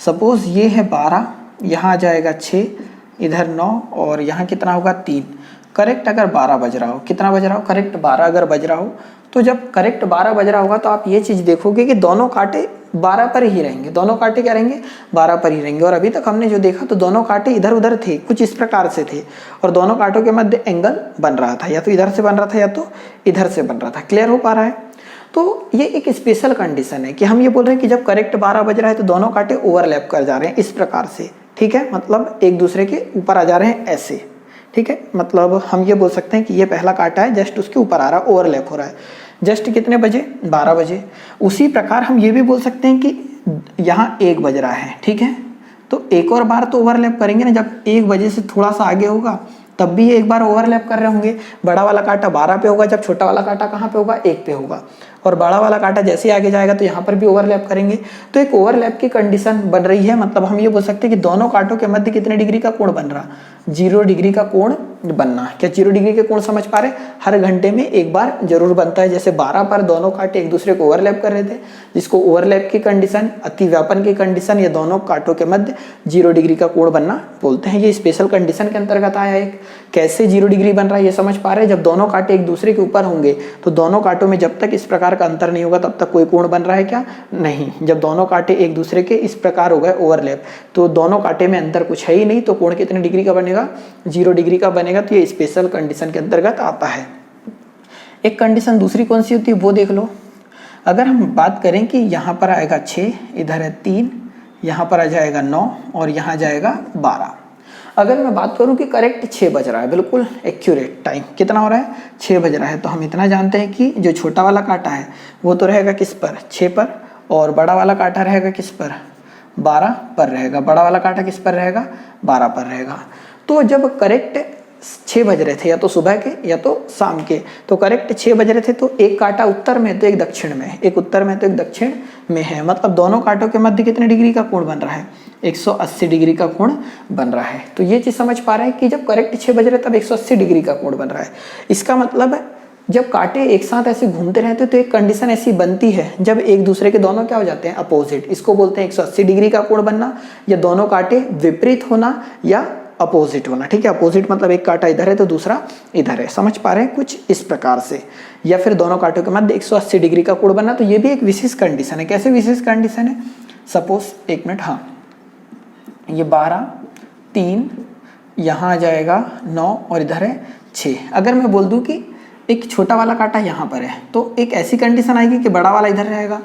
S1: सपोज ये है 12, यहाँ आ जाएगा 6, इधर 9 और यहाँ कितना होगा 3। करेक्ट अगर 12 बज रहा हो, कितना बज रहा हो, करेक्ट 12 अगर बज रहा हो, तो जब करेक्ट 12 बज रहा होगा तो आप ये चीज़ देखोगे कि दोनों कांटे 12 पर ही रहेंगे। दोनों कांटे क्या रहेंगे, 12 पर ही रहेंगे। और अभी तक हमने जो देखा तो दोनों कांटे इधर उधर थे, कुछ इस प्रकार से थे, और दोनों कांटों के मध्य एंगल बन रहा था, या तो इधर से बन रहा था या तो इधर से बन रहा था। क्लियर हो पा रहा है। तो ये एक स्पेशल कंडीशन है कि हम ये बोल रहे हैं कि जब करेक्ट 12 बज रहा है तो दोनों कांटे ओवरलैप कर जा रहे हैं इस प्रकार से। ठीक है, मतलब एक दूसरे के ऊपर आ जा रहे हैं ऐसे। ठीक है, मतलब हम ये बोल सकते हैं कि ये पहला कांटा है, जस्ट उसके ऊपर आ रहा है, ओवरलैप हो रहा है। जस्ट कितने बजे, 12 बजे। उसी प्रकार हम ये भी बोल सकते हैं कि यहाँ 1 बज रहा है। ठीक है, तो एक और बार तो ओवरलैप करेंगे ना, जब 1 बजे से थोड़ा सा आगे होगा तब भी एक बार ओवरलैप कर रहे होंगे। बड़ा वाला कांटा 12 पे होगा, जब छोटा वाला कांटा कहाँ पे होगा, 1 पे होगा। और बड़ा वाला कांटा जैसे ही आगे जाएगा तो यहाँ पर भी ओवरलैप करेंगे। तो एक ओवरलैप की कंडीशन बन रही है। मतलब हम ये बोल सकते हैं कि दोनों कांटों के मध्य कितने डिग्री का कोण बन रहा, 0 डिग्री का कोण बनना। क्या 0 डिग्री के कोण समझ पा रहे, हर घंटे में एक बार जरूर बनता है। जैसे 12 पर दोनों कांटे एक दूसरे को ओवरलैप कर रहे थे, जिसको ओवरलैप की कंडीशन, अतिव्यापन की कंडीशन, या दोनों कांटों के मध्य 0 डिग्री का कोण बनना बोलते हैं। ये स्पेशल कंडीशन के अंतर्गत आया। एक कैसे 0 डिग्री बन रहा है ये समझ पा रहे हैं। जब दोनों कांटे एक दूसरे के ऊपर होंगे तो दोनों कांटों में जब तक इस प्रकार का अंतर नहीं होगा तब तक कोई कोण बन रहा है क्या, नहीं। जब दोनों कांटे एक दूसरे के इस प्रकार हो गए ओवरलैप, तो दोनों कांटे में अंतर कुछ है ही नहीं, तो कोण कितने डिग्री का बनेगा, 0 डिग्री का बनेगा। तो ये स्पेशल कंडीशन के अंतर्गत आता है। एक कंडीशन दूसरी कौन सी होती है वो देख लो। अगर हम बात करें कि यहाँ पर आएगा 6, इधर है 3, यहाँ पर आ जाएगा 9 और यहाँ जाएगा 12। अगर मैं बात करूं कि करेक्ट 6 बज रहा है, बिल्कुल एक्यूरेट टाइम कितना हो रहा है, 6 बज रहा है, तो हम इतना जानते हैं कि जो छोटा वाला कांटा है वो तो रहेगा किस पर, 6 पर, और बड़ा वाला कांटा रहेगा किस पर, 12 पर रहेगा। बड़ा वाला कांटा किस पर रहेगा, 12 पर रहेगा। तो जब करेक्ट 6 बज रहे थे, या तो सुबह के या तो शाम के, तो करेक्ट 6 बज रहे थे, तो एक कांटा उत्तर में तो एक दक्षिण में, एक उत्तर में तो एक दक्षिण में है। मतलब दोनों कांटों के मध्य कितने डिग्री का कोण बन रहा है, 180 डिग्री का कोण बन रहा है। तो ये चीज समझ पा रहे हैं कि जब करेक्ट 6 बज रहे तब 180 डिग्री का कोण बन रहा है। इसका मतलब जब कांटे एक साथ ऐसे घूमते रहते तो एक कंडीशन ऐसी बनती है जब एक दूसरे के दोनों क्या हो जाते हैं, अपोजिट। इसको बोलते हैं 180 डिग्री का कोण बनना, या दोनों कांटे विपरीत होना, या अपोजिट होना। ठीक है, अपोजिट मतलब एक कांटा इधर है तो दूसरा इधर है। समझ पा रहे हैं, कुछ इस प्रकार से। या फिर दोनों कांटों के मध्य 180 डिग्री का कोण बनना, तो ये भी एक विशेष कंडीशन है। कैसे विशेष कंडीशन है, सपोज एक मिनट, हाँ, ये 12, 3, यहाँ आ जाएगा 9 और इधर है 6। अगर मैं बोल दूं कि एक छोटा वाला कांटा यहाँ पर है, तो एक ऐसी कंडीशन आएगी कि बड़ा वाला इधर रहेगा।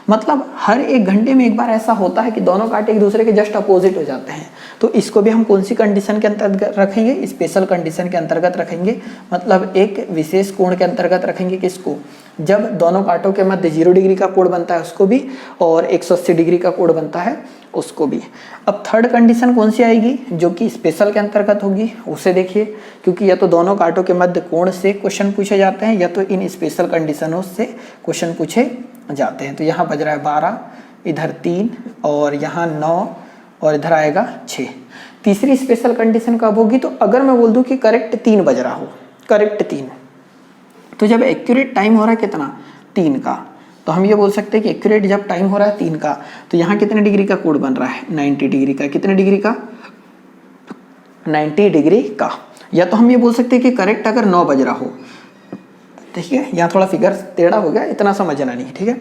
S1: मतलब हर 1 घंटे में एक बार ऐसा होता है कि दोनों कांटे एक दूसरे के जस्ट अपोजिट हो जाते हैं। तो इसको भी हम कौन सी कंडीशन के अंतर्गत रखेंगे, स्पेशल कंडीशन के अंतर्गत रखेंगे। मतलब एक विशेष कोण के अंतर्गत रखेंगे। किसको, जब दोनों कांटों के मध्य 0 डिग्री का कोण बनता है उसको भी, और 180 डिग्री का कोण बनता है उसको भी। अब थर्ड कंडीशन कौन सी आएगी जो कि स्पेशल के अंतर्गत होगी, उसे देखिए। क्योंकि या तो दोनों कांटों के मध्य कोण से क्वेश्चन पूछे जाते हैं, या तो इन स्पेशल कंडीशनों से क्वेश्चन पूछे जाते हैं। तो यहाँ बज रहा है 12, इधर 3 और यहाँ 9 और इधर आएगा 6। तीसरी स्पेशल कंडीशन कब होगी, तो अगर मैं बोल दूं कि करेक्ट 3 बज रहा हो, करेक्ट 3, तो जब एक्यूरेट टाइम हो रहा है कितना, 3 का, तो हम ये बोल सकते हैं कि एक्यूरेट जब टाइम हो रहा है 3 का, तो यहाँ कितने डिग्री का कोण बन रहा है, 90 डिग्री का। कितने डिग्री का, 90 डिग्री का। या तो हम ये बोल सकते हैं कि करेक्ट अगर 9 बज रहा हो, ठीक है, यहाँ थोड़ा फिगर टेढ़ा हो गया, इतना समझना नहीं, ठीक है,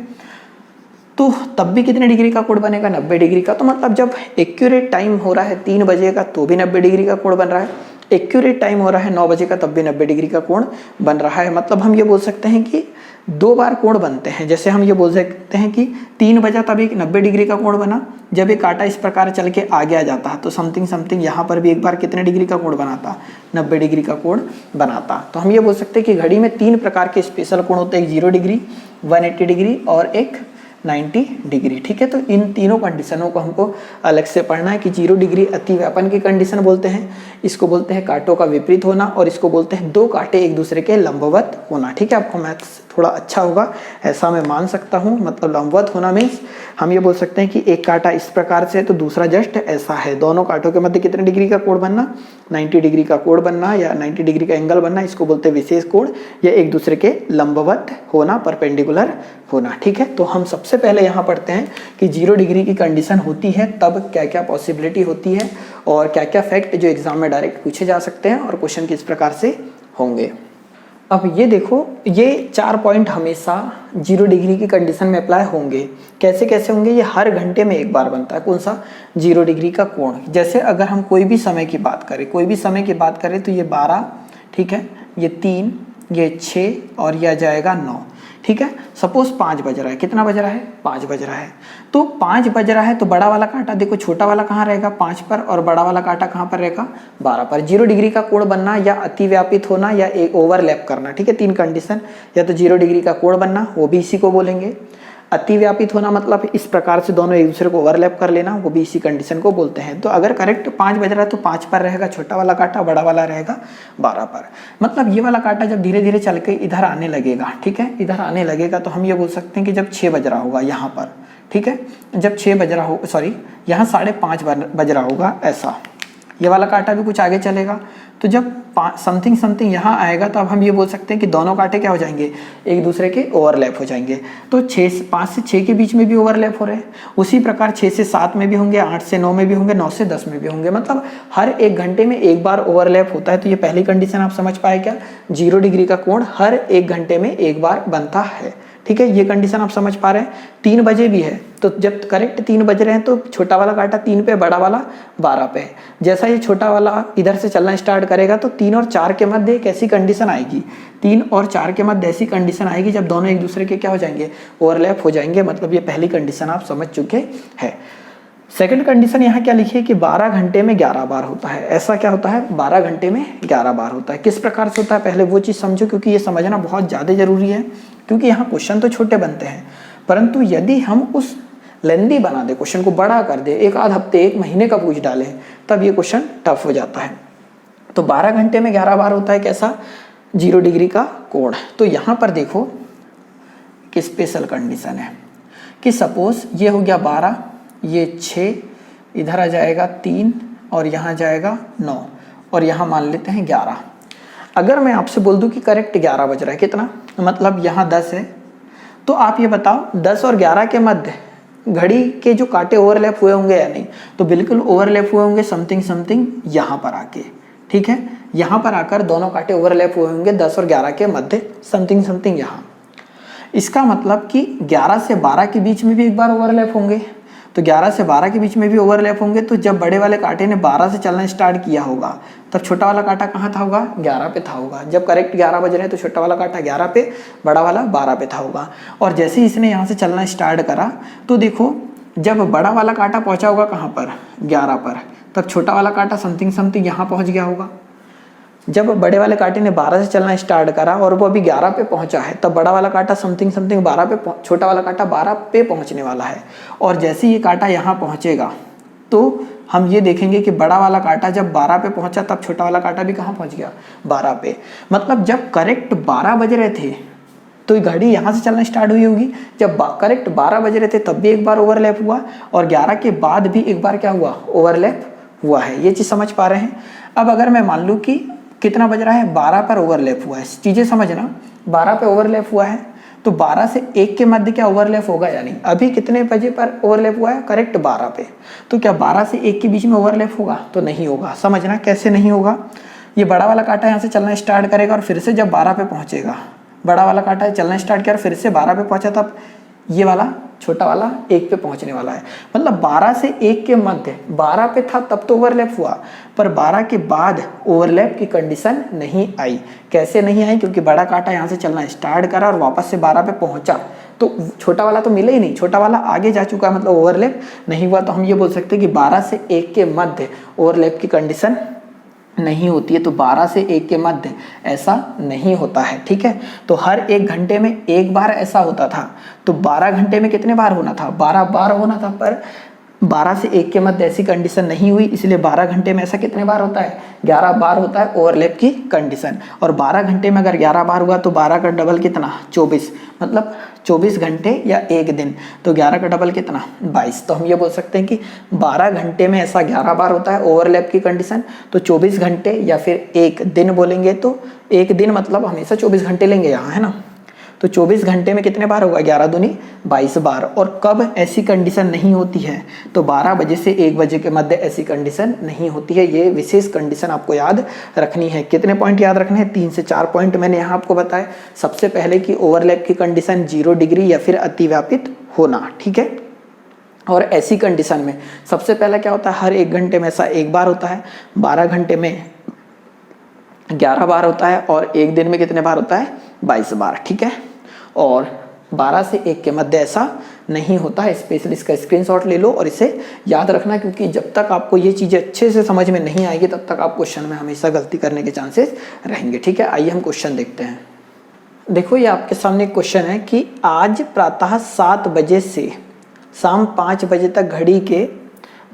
S1: तो तब भी कितने डिग्री का कोण बनेगा, 90 डिग्री का। तो मतलब जब एक्यूरेट टाइम हो रहा है 3 बजे का तो भी 90 डिग्री का कोण बन रहा है, एक्यूरेट टाइम हो रहा है 9 बजे का तब भी 90 डिग्री का कोण बन रहा है। मतलब हम ये बोल सकते हैं कि 2 बार कोण बनते हैं। जैसे हम ये बोल सकते हैं कि 3 बजा तब एक 90 डिग्री का कोण बना, जब एक कांटा इस प्रकार चल के आगे आ जाता है तो समथिंग समथिंग यहाँ पर भी एक बार कितने डिग्री का कोण बनाता, 90 डिग्री का कोण बनाता। तो हम ये बोल सकते हैं कि घड़ी में 3 प्रकार के स्पेशल कोण होते हैं, एक 0 डिग्री, 180 डिग्री और एक 90 डिग्री, ठीक है। तो इन तीनों कंडीशनों को हमको अलग से पढ़ना है कि 0 डिग्री अतिव्यापन की कंडीशन बोलते हैं, इसको बोलते हैं कांटों का विपरीत होना, और इसको बोलते हैं 2 कांटे एक दूसरे के लंबवत होना, ठीक है। आपको मैथ्स थोड़ा अच्छा होगा ऐसा मैं मान सकता हूँ। मतलब लंबवत होना मीन्स हम ये बोल सकते हैं कि एक कांटा इस प्रकार से तो दूसरा जस्ट ऐसा है, दोनों कांटों के मध्य कितने डिग्री का कोण बनना, 90 डिग्री का कोण बनना या 90 डिग्री का एंगल बनना, इसको बोलते हैं विशेष कोण, या एक दूसरे के लंबवत होना, परपेंडिकुलर होना, ठीक है। तो हम सबसे पहले यहाँ पढ़ते हैं कि 0 डिग्री की कंडीशन होती है तब क्या क्या पॉसिबिलिटी होती है और क्या क्या फैक्ट जो एग्जाम में डायरेक्ट पूछे जा सकते हैं और क्वेश्चन किस प्रकार से होंगे। अब ये देखो, ये 4 पॉइंट हमेशा 0 डिग्री की कंडीशन में अप्लाई होंगे। कैसे कैसे होंगे, ये हर घंटे में एक बार बनता है। कौन सा, 0 डिग्री का कोण। जैसे अगर हम कोई भी समय की बात करें, कोई भी समय की बात करें तो ये 12, ठीक है, ये 3, ये 6 और यह जाएगा 9, ठीक है। सपोज 5 बज रहा है, कितना बज रहा है, 5 बज रहा है। तो 5 बज रहा है तो बड़ा वाला कांटा देखो, छोटा वाला कहाँ रहेगा, 5 पर, और बड़ा वाला कांटा कहाँ पर रहेगा, 12 पर। 0 डिग्री का कोण बनना या अतिव्यापित होना या एक ओवरलैप करना, ठीक है, 3 कंडीशन। या तो 0 डिग्री का कोण बनना, वो भी इसी को बोलेंगे। अतिव्यापित होना मतलब इस प्रकार से दोनों एक दूसरे को ओवरलैप कर लेना, वो भी इसी कंडीशन को बोलते हैं। तो अगर करेक्ट 5 बज रहा है तो 5 पर रहेगा छोटा वाला कांटा, बड़ा वाला रहेगा 12 पर। मतलब ये वाला कांटा जब धीरे धीरे चल के इधर आने लगेगा, ठीक है, इधर आने लगेगा तो हम ये बोल सकते हैं कि जब 6 बज रहा होगा यहाँ पर, ठीक है, जब 6 बज रहा हो, सॉरी यहाँ 5:30 बज रहा होगा, ऐसा ये वाला कांटा भी कुछ आगे चलेगा। तो जब समथिंग समथिंग यहाँ आएगा तो अब हम ये बोल सकते हैं कि दोनों कांटे क्या हो जाएंगे, एक दूसरे के ओवरलैप हो जाएंगे। तो 5 से 6 के बीच में भी ओवरलैप हो रहे हैं, उसी प्रकार 6 से 7 में भी होंगे, 8 से 9 में भी होंगे, 9 से 10 में भी होंगे। मतलब हर 1 घंटे में एक बार ओवरलैप होता है। तो ये पहली कंडीशन आप समझ पाए क्या, 0 डिग्री का कोण हर 1 घंटे में एक बार बनता है, ठीक है। ये कंडीशन आप समझ पा रहे हैं। 3 बजे भी है तो जब करेक्ट 3 बज रहे हैं तो छोटा वाला कांटा 3 पे, बड़ा वाला 12 पे। जैसा ये छोटा वाला इधर से चलना स्टार्ट करेगा तो 3 और 4 के मध्य एक ऐसी कंडीशन आएगी, 3 और 4 के मध्य ऐसी कंडीशन आएगी जब दोनों एक दूसरे के क्या हो जाएंगे, ओवरलैप हो जाएंगे। मतलब ये पहली कंडीशन आप समझ चुके हैं। सेकंड कंडीशन यहाँ क्या लिखी है कि 12 घंटे में 11 बार होता है। ऐसा क्या होता है, 12 घंटे में 11 बार होता है। किस प्रकार से होता है, पहले वो चीज़ समझो, क्योंकि ये समझना बहुत ज़्यादा जरूरी है। क्योंकि यहाँ क्वेश्चन तो छोटे बनते हैं, परंतु यदि हम उस लेंदी बना दे, क्वेश्चन को बड़ा कर दे, 1 आध हफ्ते 1 महीने का पूछ डालें, तब ये क्वेश्चन टफ हो जाता है। तो 12 घंटे में 11 बार होता है कैसा, 0 डिग्री का कोण। तो यहाँ पर देखो कि स्पेशल कंडीशन है कि सपोज ये हो गया 12, ये 6, इधर आ जाएगा 3 और यहाँ जाएगा 9 और यहाँ मान लेते हैं 11। अगर मैं आपसे बोल दूं कि करेक्ट 11 बज रहा है, कितना, मतलब यहाँ 10 है, तो आप ये बताओ 10 और 11 के मध्य घड़ी के जो कांटे ओवरलैप हुए होंगे या नहीं, तो बिल्कुल ओवरलैप हुए होंगे समथिंग समथिंग यहाँ पर आके, ठीक है, यहाँ पर आकर दोनों कांटे ओवरलैप हुए होंगे 10 और 11 के मध्य समथिंग समथिंग यहाँ। इसका मतलब कि 11 से 12 के बीच में भी एक बार ओवरलैप होंगे। तो 11 से 12 के बीच में भी ओवरलैप होंगे। तो जब बड़े वाले कांटे ने 12 से चलना स्टार्ट किया होगा तब छोटा वाला कांटा कहाँ था होगा, 11 पे था होगा। जब करेक्ट 11 बज रहे हैं तो छोटा वाला कांटा 11 पे, बड़ा वाला 12 पे था होगा। और जैसे ही इसने यहाँ से चलना स्टार्ट करा तो देखो जब बड़ा वाला कांटा पहुँचा होगा कहाँ पर, 11 पर, तब छोटा वाला कांटा समथिंग समथिंग यहाँ पहुँच गया होगा। जब बड़े वाले कांटे ने 12 से चलना स्टार्ट करा और वो अभी 11 पे पहुंचा है, तब बड़ा वाला कांटा समथिंग समथिंग 12 पे, छोटा वाला कांटा 12 पे पहुंचने वाला है। और जैसे ही ये कांटा यहाँ पहुंचेगा तो हम ये देखेंगे कि बड़ा वाला कांटा जब 12 पे पहुंचा तब छोटा वाला कांटा भी कहाँ पहुंच गया, 12 पे। मतलब जब करेक्ट 12 बज रहे थे तो घड़ी यहाँ से चलना स्टार्ट हुई होगी। जब करेक्ट 12 बज रहे थे तब भी एक बार ओवरलैप हुआ और 11 के बाद भी एक बार क्या हुआ, ओवरलैप हुआ है। ये चीज़ समझ पा रहे हैं। अब अगर मैं मान लूँ कि कितना बज रहा है, 12 पर ओवरलैप हुआ है, चीज़ें समझना, 12 पे ओवरलैप हुआ है तो 12 से 1 के मध्य क्या ओवरलैप होगा या नहीं? अभी कितने बजे पर ओवरलैप हुआ है? करेक्ट 12 पे। तो क्या 12 से 1 के बीच में ओवरलैप होगा? तो नहीं होगा। समझना कैसे नहीं होगा। ये बड़ा वाला कांटा यहाँ से चलना स्टार्ट करेगा और फिर से जब 12 पे पहुँचेगा, बड़ा वाला कांटा चलना स्टार्ट किया और फिर से 12 पे पहुँचा, तब ये वाला छोटा वाला 1 पे पहुंचने वाला है। मतलब 12 से 1 के मध्य 12 पे था तब तो ओवरलैप हुआ, पर 12 के बाद ओवरलैप की कंडीशन नहीं आई। कैसे नहीं आई? क्योंकि बड़ा कांटा यहाँ से चलना स्टार्ट करा और वापस से 12 पे पहुंचा, तो छोटा वाला तो मिला ही नहीं, छोटा वाला आगे जा चुका, मतलब ओवरलैप नहीं हुआ। तो हम ये बोल सकते हैं कि 12 से 1 के मध्य ओवरलैप की कंडीशन नहीं होती है। तो 12 से 1 के मध्य ऐसा नहीं होता है। ठीक है, तो हर 1 घंटे में एक बार ऐसा होता था, तो 12 घंटे में कितने बार होना था? 12 बार होना था, पर 12 से 1 के मध्य ऐसी कंडीशन नहीं हुई, इसलिए 12 घंटे में ऐसा कितने बार होता है? 11 बार होता है ओवरलैप की कंडीशन। और 12 घंटे में अगर 11 बार हुआ तो 12 का डबल कितना? 24, मतलब 24 घंटे या 1 दिन। तो 11 का डबल कितना? 22। तो हम ये बोल सकते हैं कि 12 घंटे में ऐसा 11 बार होता है ओवरलैप की कंडीशन। तो 24 घंटे या फिर 1 दिन बोलेंगे तो 1 दिन मतलब हमेशा 24 घंटे लेंगे यहाँ, है ना। तो 24 घंटे में कितने बार होगा? 11 दूनी 22 बार। और कब ऐसी कंडीशन नहीं होती है? तो 12 बजे से 1 बजे के मध्य ऐसी कंडीशन नहीं होती है। ये विशेष कंडीशन आपको याद रखनी है। कितने पॉइंट याद रखने हैं? 3 से 4 पॉइंट मैंने यहाँ आपको बताया। सबसे पहले कि ओवरलैप की कंडीशन 0 डिग्री या फिर अतिव्यापित होना। ठीक है, और ऐसी कंडीशन में सबसे पहला क्या होता है? हर 1 घंटे में ऐसा 1 बार होता है, 12 घंटे में 11 बार होता है, और 1 दिन में कितने बार होता है? 22 बार। ठीक है, और 12 से 1 के मध्य ऐसा नहीं होता है। स्पेशली इसका स्क्रीनशॉट ले लो और इसे याद रखना, क्योंकि जब तक आपको ये चीज़ें अच्छे से समझ में नहीं आएगी तब तक आप क्वेश्चन में हमेशा गलती करने के चांसेस रहेंगे। ठीक है, आइए हम क्वेश्चन देखते हैं। देखो, ये आपके सामने एक क्वेश्चन है कि आज प्रातः 7 बजे से शाम 5 बजे तक घड़ी के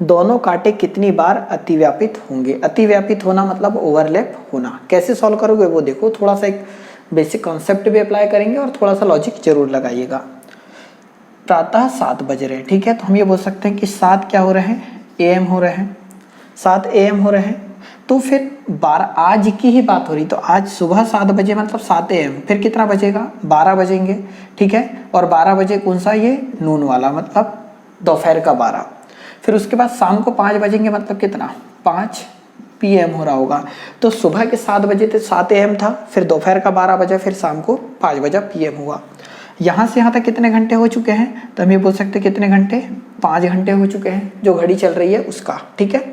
S1: दोनों कांटे कितनी बार अतिव्यापित होंगे? अतिव्यापित होना मतलब ओवरलैप होना। कैसे सॉल्व करोगे वो देखो, थोड़ा सा एक बेसिक कॉन्सेप्ट भी अप्लाई करेंगे और थोड़ा सा लॉजिक जरूर लगाइएगा। प्रातः 7 बज रहे हैं, ठीक है, तो हम ये बोल सकते हैं कि 7 क्या हो रहे हैं? AM हो रहे हैं, 7 AM हो रहे हैं। तो फिर 12 आज की ही बात हो रही, तो आज सुबह 7 बजे मतलब 7 AM, फिर कितना बजेगा? 12 बजेंगे। ठीक है, और 12 बजे कौन सा? ये नून वाला, मतलब दोपहर का 12। फिर उसके बाद शाम को 5 बजेंगे, मतलब कितना? 5 PM हो रहा होगा। तो सुबह के 7 बजे थे, 7 AM था, फिर दोपहर का 12 बजा, फिर शाम को 5 बजा PM हुआ। यहाँ से यहाँ तक कितने घंटे हो चुके हैं? तो हम ये बोल सकते हैं कितने घंटे? 5 घंटे हो चुके हैं जो घड़ी चल रही है उसका। ठीक है,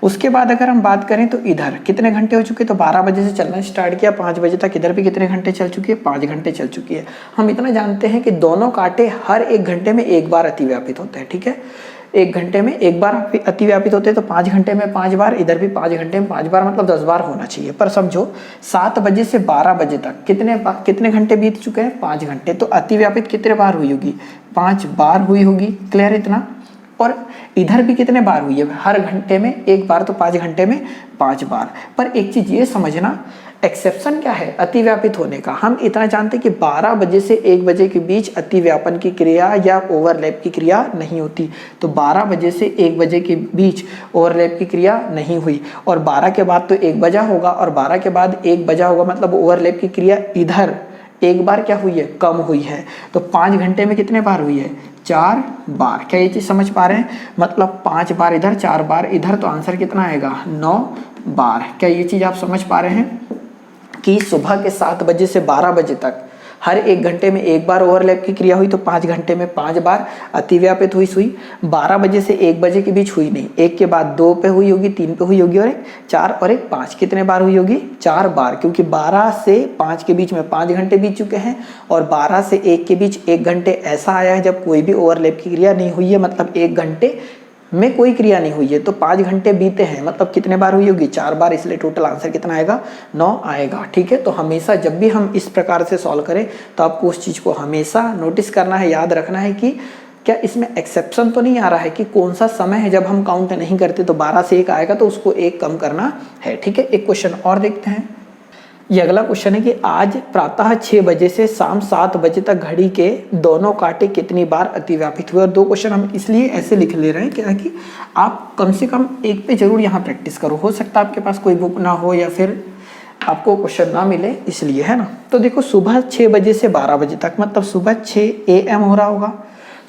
S1: उसके बाद अगर हम बात करें तो इधर कितने घंटे हो चुके? तो 12 बजे से चलना स्टार्ट किया, 5 बजे तक इधर भी कितने घंटे चल चुकी है? 5 घंटे चल चुकी है। हम इतना जानते हैं कि दोनों कांटे हर 1 घंटे में 1 बार अतिव्यापित होते हैं। ठीक है, 1 घंटे में 1 बार अतिव्यापित होते हैं, तो 5 घंटे में 5 बार, इधर भी 5 घंटे में 5 बार, मतलब 10 बार होना चाहिए। पर समझो 7 बजे से 12 बजे तक कितने घंटे बीत चुके हैं? 5 घंटे। तो अतिव्यापित कितने बार हुई होगी? 5 बार हुई होगी। क्लियर इतना? और इधर भी कितने बार हुई है? हर घंटे में 1 बार, तो 5 घंटे में 5 बार। पर एक चीज ये समझना, एक्सेप्शन क्या है अतिव्यापित होने का? हम इतना जानते हैं कि 12 बजे से 1 बजे के बीच अतिव्यापन की क्रिया या ओवरलैप की क्रिया नहीं होती। तो 12 बजे से 1 बजे के बीच ओवरलैप की क्रिया नहीं हुई, और 12 के बाद तो 1 बजा होगा, और 12 के बाद 1 बजा होगा, मतलब ओवरलैप की क्रिया इधर 1 बार क्या हुई है? कम हुई है। तो 5 घंटे में कितने बार हुई है? 4 बार। क्या ये चीज समझ पा रहे हैं? मतलब 5 बार इधर, 4 बार इधर, तो आंसर कितना आएगा? 9 बार। क्या ये चीज आप समझ पा रहे हैं कि सुबह के 7 बजे से 12 बजे तक हर 1 घंटे में 1 बार ओवरलैप की क्रिया हुई, तो 5 घंटे में 5 बार अतिव्यापित हुई सुई। 12 बजे से 1 बजे के बीच हुई नहीं, 1 के बाद 2 पे हुई होगी, 3 पे हुई होगी, और 1 4 और 1 5। कितने बार हुई होगी? 4 बार, क्योंकि 12 से 5 के बीच में 5 घंटे बीत चुके हैं, और 12 से 1 के बीच 1 घंटे ऐसा आया है जब कोई भी ओवरलैप की क्रिया नहीं हुई है, मतलब 1 घंटे में कोई क्रिया नहीं हुई है। तो 5 घंटे बीते हैं, मतलब कितने बार हुई होगी? 4 बार, इसलिए टोटल आंसर कितना आएगा? 9 आएगा। ठीक है, तो हमेशा जब भी हम इस प्रकार से सॉल्व करें तो आपको उस चीज़ को हमेशा नोटिस करना है, याद रखना है कि क्या इसमें एक्सेप्शन तो नहीं आ रहा है कि कौन सा समय है जब हम काउंट नहीं करते। तो 12 से 1 आएगा तो उसको 1 कम करना है। ठीक है, एक क्वेश्चन और देखते हैं। ये अगला क्वेश्चन है कि आज प्रातः 6 बजे से शाम 7 बजे तक घड़ी के दोनों कांटे कितनी बार अतिव्यापित हुए? और 2 क्वेश्चन हम इसलिए ऐसे लिख ले रहे हैं क्या कि आप कम से कम एक पे जरूर यहाँ प्रैक्टिस करो। हो सकता है आपके पास कोई बुक ना हो या फिर आपको क्वेश्चन ना मिले इसलिए, है ना। तो देखो सुबह 6 बजे से 12 बजे तक, मतलब सुबह 6 AM हो रहा होगा,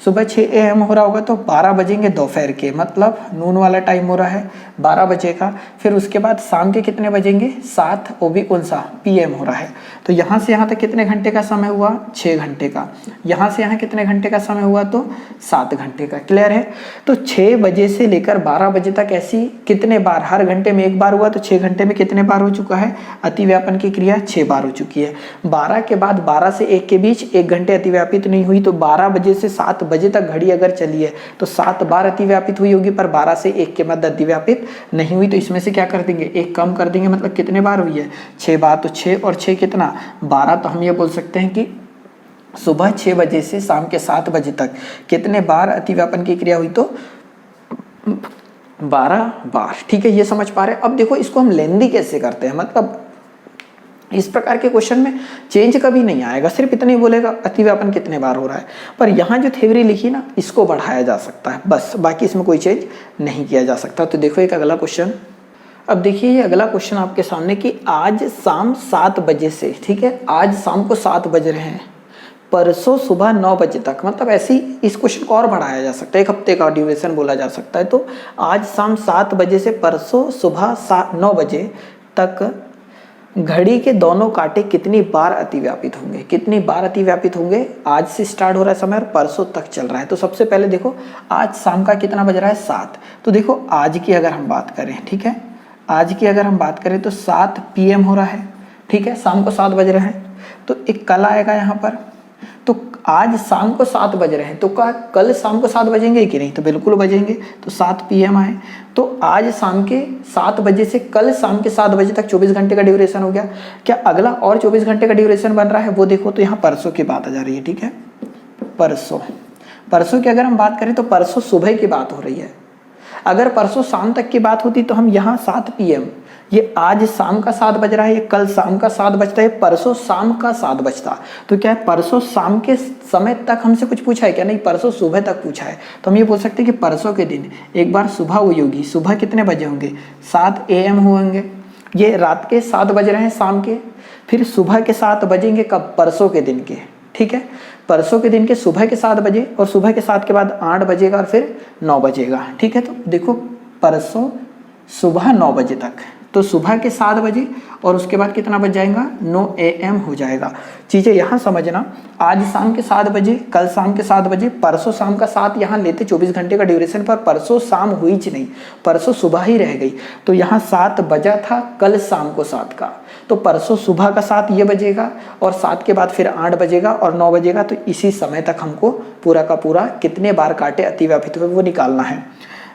S1: सुबह 6 AM हो रहा होगा, तो 12 बजेंगे दोपहर के, मतलब नून वाला टाइम हो रहा है 12 बजे का। फिर उसके बाद शाम के कितने बजेंगे, 7, वो भी कौन सा, PM हो रहा है। तो यहाँ से यहाँ तक कितने घंटे का समय हुआ, 6 घंटे का। यहाँ से यहाँ कितने घंटे का समय हुआ, तो 7 घंटे का। क्लियर है। तो 6 बजे से लेकर 12 बजे तक ऐसी कितने बार, हर घंटे में एक बार हुआ, तो 6 घंटे में कितने बार हो चुका है, अतिव्यापन की क्रिया 6 बार हो चुकी है। 12 के बाद 12 से 1 के बीच 1 घंटे अतिव्यापित नहीं हुई, तो 12 बजे से 7 बजे तक घड़ी अगर चली है तो 7 बार अतिव्यापित हुई होगी, पर 12 से 1 के मध्य अतिव्यापित नहीं हुई। तो इसमें से क्या कर देंगे, 1 कम कर देंगे, मतलब कितने बार हुई है, 6 बार। तो 6 और 6 कितना, 12। तो हम ये बोल सकते हैं कि सुबह 6 बजे से शाम के 7 बजे तक कितने बार अतिव्यापन की क्रिया हुई, तो 12 बार। ठीक है, ये समझ पा रहे हैं। अब देखो इसको हम लेंदी कैसे करते हैं, मतलब इस प्रकार के क्वेश्चन में चेंज कभी नहीं आएगा, सिर्फ इतना ही बोलेगा अतिव्यापन कितने बार हो रहा है। पर यहाँ जो थ्योरी लिखी ना, इसको बढ़ाया जा सकता है बस, बाकी इसमें कोई चेंज नहीं किया जा सकता। तो देखो एक अगला क्वेश्चन। अब देखिए ये अगला क्वेश्चन आपके सामने कि आज शाम 7 बजे से, ठीक है, आज शाम को 7 बज रहे हैं, परसों सुबह 9 बजे तक, मतलब ऐसे ही इस क्वेश्चन को और बढ़ाया जा सकता है, 1 हफ्ते का ड्यूरेशन बोला जा सकता है। तो आज शाम 7 बजे से परसों सुबह 9 बजे तक घड़ी के दोनों कांटे कितनी बार अतिव्यापित होंगे, कितनी बार अतिव्यापित होंगे। आज से स्टार्ट हो रहा है समय और परसों तक चल रहा है। तो सबसे पहले देखो आज शाम का कितना बज रहा है, 7। तो देखो आज की अगर हम बात करें, ठीक है, आज की अगर हम बात करें तो 7 PM हो रहा है, ठीक है, शाम को 7 बज रहे हैं। तो एक कल आएगा यहाँ पर, तो आज शाम को 7 बज रहे हैं, तो क्या कल शाम को 7 बजेंगे कि नहीं, तो बिल्कुल बजेंगे। तो 7 PM आए, तो आज शाम के 7 बजे से कल शाम के 7 बजे तक 24 घंटे का ड्यूरेशन हो गया। क्या अगला और 24 घंटे का ड्यूरेशन बन रहा है, वो देखो। तो यहाँ परसों की बात आ जा रही है, ठीक है, परसों की अगर हम बात करें तो परसों सुबह की बात हो रही है। अगर परसों शाम तक की बात होती तो हम यहाँ 7 PM, ये आज शाम का 7 बज रहा है, ये कल शाम का 7 बजता है, परसों शाम का 7 बजता। तो क्या है, परसों शाम के समय तक हमसे कुछ पूछा है क्या, नहीं, परसों सुबह तक पूछा है। तो हम ये बोल सकते हैं कि परसों के दिन एक बार सुबह हुई होगी, सुबह कितने बजे होंगे, 7 AM होंगे। ये रात के 7 बज रहे हैं शाम के, फिर सुबह के 7 बजेंगे कब, परसों के दिन के, ठीक है, परसों के दिन के सुबह के 7 बजे, और सुबह के 7 के बाद 8 बजेगा और फिर 9 बजेगा, ठीक है। तो देखो परसों सुबह 9 बजे तक, तो सुबह के 7 बजे और उसके बाद कितना बज जाएगा, 9 AM हो जाएगा। चीज़ें यहाँ समझना, आज शाम के 7 बजे, कल शाम के 7 बजे, परसों शाम का 7 यहाँ लेते 24 घंटे का ड्यूरेशन, पर परसों शाम हुई ही नहीं, परसों सुबह ही रह गई। तो यहाँ 7 बजा था कल शाम को 7 का, तो परसों सुबह का 7 ये बजेगा, और 7 के बाद फिर 8 बजेगा और 9 बजेगा। तो इसी समय तक हमको पूरा का पूरा कितने बार कांटे अतिव्यापित हुए वो निकालना है।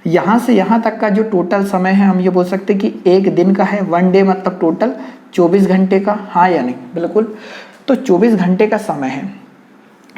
S1: यहाँ से यहाँ तक का जो टोटल समय है, हम ये बोल सकते हैं कि एक दिन का है, 1 डे, मतलब टोटल 24 घंटे का, हाँ या नहीं, बिल्कुल। तो 24 घंटे का समय है।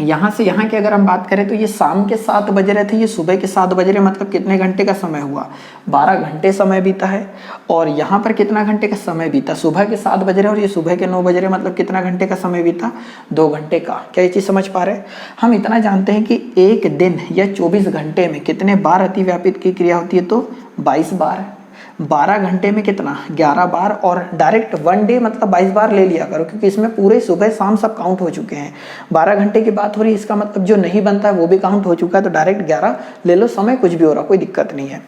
S1: यहाँ से यहाँ की अगर हम बात करें तो ये शाम के 7 बज रहे थे, ये सुबह के 7 बज रहे, मतलब कितने घंटे का समय हुआ, 12 घंटे समय बीता है। और यहाँ पर कितना घंटे का समय बीता, सुबह के 7 बज रहे और ये सुबह के 9 बज रहे, मतलब कितना घंटे का समय बीता, 2 घंटे का। क्या ये चीज़ समझ पा रहे हैं। हम इतना जानते हैं कि एक दिन या 24 घंटे में कितने बार अतिव्यापित की क्रिया होती है, तो 22 बार। 12 घंटे में कितना, 11 बार, और डायरेक्ट 1 डे मतलब 22 बार ले लिया करो, क्योंकि इसमें पूरे सुबह शाम सब काउंट हो चुके हैं। 12 घंटे की बात हो रही है, इसका मतलब जो नहीं बनता है वो भी काउंट हो चुका है, तो डायरेक्ट 11 ले लो, समय कुछ भी हो रहा, कोई दिक्कत नहीं है।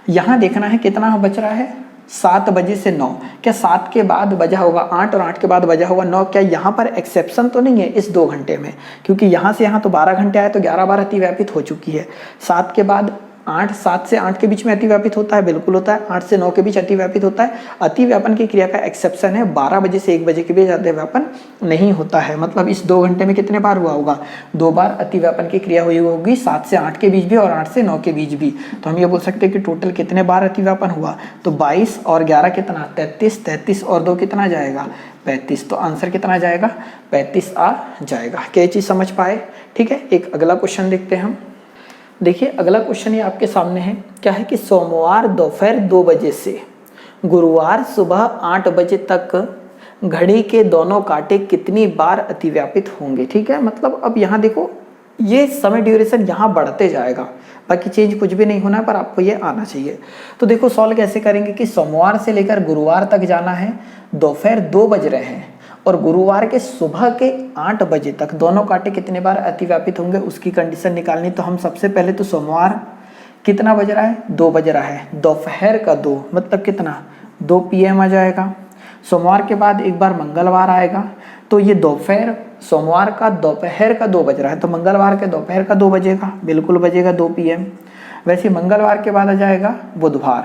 S1: यहाँ देखना है कितना बच रहा है, 7 बजे से 9, क्या 7 के बाद बजा होगा 8 और 8 के बाद बजा होगा 9, क्या यहाँ पर एक्सेप्शन तो नहीं है इस 2 घंटे में, क्योंकि यहाँ से यहाँ तो 12 घंटे आए तो 11 बार अतिव्यापित हो चुकी है। 7 के बाद 8, 7 से 8 के बीच में अतिव्यापित होता है, बिल्कुल होता है। 8 से 9 के बीच अतिव्यापित होता है। अतिव्यापन की क्रिया का एक्सेप्शन है, 12 बजे से 1 बजे के बीच अतिव्यापन नहीं होता है। मतलब इस 2 घंटे में कितने बार हुआ होगा, 2 बार अतिव्यापन की क्रिया हुई होगी, 7 से 8 के बीच भी और 8 से 9 के बीच भी। तो हम ये बोल सकते हैं कि टोटल कितने बार अतिव्यापन हुआ, तो 22 और 11 कितना, 33, 33 और 2 कितना जाएगा, 35। तो आंसर कितना जाएगा, 35 आ जाएगा। क्या चीज़ समझ पाए, ठीक है। एक अगला क्वेश्चन देखते हैं हम। देखिए अगला क्वेश्चन ये आपके सामने है, क्या है कि सोमवार दोपहर 2 बजे से गुरुवार सुबह 8 बजे तक घड़ी के दोनों कांटे कितनी बार अतिव्यापित होंगे, ठीक है। मतलब अब यहाँ देखो ये समय ड्यूरेशन यहाँ बढ़ते जाएगा, बाकी चेंज कुछ भी नहीं होना है, पर आपको ये आना चाहिए। तो देखो सॉल्व कैसे करेंगे कि सोमवार से लेकर गुरुवार तक जाना है, दोपहर 2 बज रहे हैं और गुरुवार के सुबह के 8 बजे तक दोनों कांटे कितने बार अतिव्यापित होंगे उसकी कंडीशन निकालनी। तो हम सबसे पहले तो सोमवार कितना बज रहा है, 2 बज रहा है, दोपहर का 2 मतलब कितना 2 PM आ जाएगा। सोमवार के बाद एक बार मंगलवार आएगा, तो ये दोपहर सोमवार का दोपहर का 2 बज रहा है, तो मंगलवार के दोपहर का 2 बजेगा, बिल्कुल बजेगा 2 PM। वैसे मंगलवार के बाद आ जाएगा बुधवार,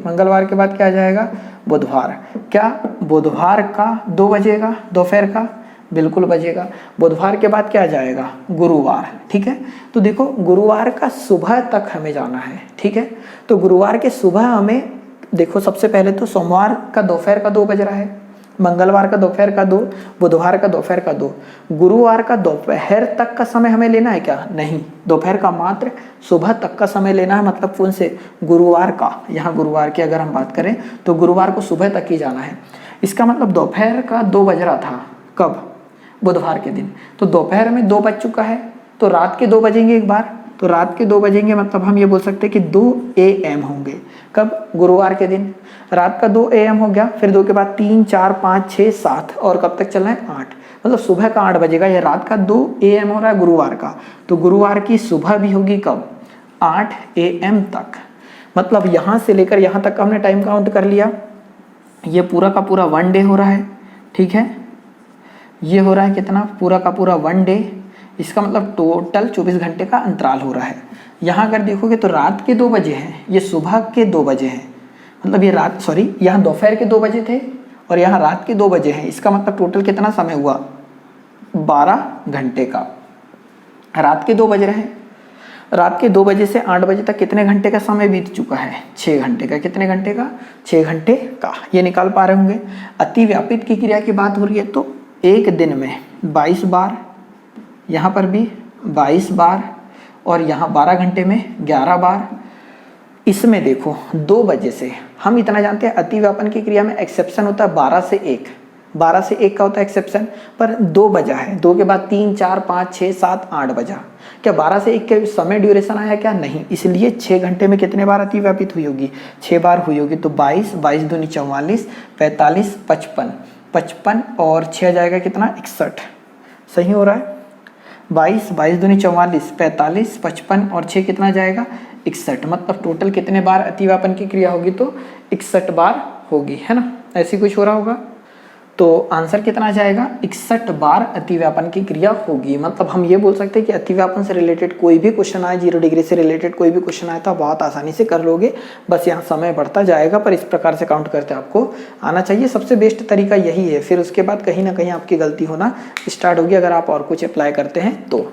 S1: मंगलवार के बाद क्या आ जाएगा, बुधवार। क्या बुधवार का 2 बजेगा दोपहर का, बिल्कुल बजेगा। बुधवार के बाद क्या आ जाएगा, गुरुवार। ठीक है, तो देखो गुरुवार का सुबह तक हमें जाना है। ठीक है, तो गुरुवार के सुबह हमें देखो सबसे पहले तो सोमवार का दोपहर का 2 बज रहा है, मंगलवार का दोपहर का 2, बुधवार का दोपहर का 2, गुरुवार का दोपहर तक का समय हमें लेना है क्या, नहीं, दोपहर का मात्र सुबह तक का समय लेना है। मतलब कौन से, गुरुवार का। यहाँ गुरुवार की अगर हम बात करें तो गुरुवार को सुबह तक ही जाना है। इसका मतलब दोपहर का 2 बज रहा था, कब, बुधवार के दिन, तो दोपहर में 2 बज चुका है, तो रात के 2 बजेंगे एक बार, तो रात के 2 बजेंगे मतलब हम ये बोल सकते हैं कि 2 AM होंगे, कब, गुरुवार के दिन। रात का 2 AM हो गया, फिर 2 के बाद 3, 4, 5, 6, 7 और कब तक चलना है, 8, मतलब सुबह का 8 बजेगा। ये रात का 2 AM हो रहा है गुरुवार का, तो गुरुवार की सुबह भी होगी कब, 8 AM तक। मतलब यहाँ से लेकर यहाँ तक का हमने टाइम काउंट कर लिया। ये पूरा का पूरा 1 डे हो रहा है। ठीक है, ये हो रहा है कितना, पूरा का पूरा 1 डे। इसका मतलब टोटल 24 घंटे का अंतराल हो रहा है। यहाँ अगर देखोगे तो रात के 2 बजे हैं, ये सुबह के 2 बजे हैं, मतलब ये रात यहाँ दोपहर के 2 बजे थे और यहाँ रात के 2 बजे हैं। इसका मतलब टोटल कितना समय हुआ, 12 घंटे का। रात के 2 बज रहे हैं, रात के 2 बजे से 8 बजे तक कितने घंटे का समय बीत चुका है, 6 घंटे का। कितने घंटे का, 6 घंटे का। ये निकाल पा रहे होंगे। अतिव्यापित की क्रिया की बात हो रही है, तो एक दिन में 22 बार, यहाँ पर भी 22 बार और यहाँ 12 घंटे में 11 बार। इसमें देखो 2 बजे से हम इतना जानते हैं, अतिव्यापन की क्रिया में एक्सेप्शन होता है 12 से 1, 12 से 1 का होता है एक्सेप्शन, पर 2 बजा है, 2 के बाद 3, 4, 5, 6, 7, 8 बजा। क्या 12 से 1 के समय ड्यूरेशन आया क्या, नहीं, इसलिए 6 घंटे में कितने बार अतिव्यापित हुई होगी, 6 बार हुई होगी। तो 22, 22 दूनी 44, 45, 55, 55 और 6 जाएगा कितना, 61। सही हो रहा है, 22, 22 दूनी 44, 45, 55 और 6 कितना जाएगा, 61। मतलब टोटल कितने बार अतिव्यापन की क्रिया होगी, तो 61 बार होगी, है ना, ऐसी कुछ हो रहा होगा। तो आंसर कितना जाएगा, 61 बार अतिव्यापन की क्रिया होगी। मतलब हम ये बोल सकते हैं कि अतिव्यापन से रिलेटेड कोई भी क्वेश्चन आए, 0 डिग्री से रिलेटेड कोई भी क्वेश्चन आए तो बहुत आसानी से कर लोगे, बस यहाँ समय बढ़ता जाएगा, पर इस प्रकार से काउंट करते आपको आना चाहिए। सबसे बेस्ट तरीका यही है, फिर उसके बाद कहीं ना कहीं आपकी गलती होना स्टार्ट होगी अगर आप और कुछ अप्लाई करते हैं तो।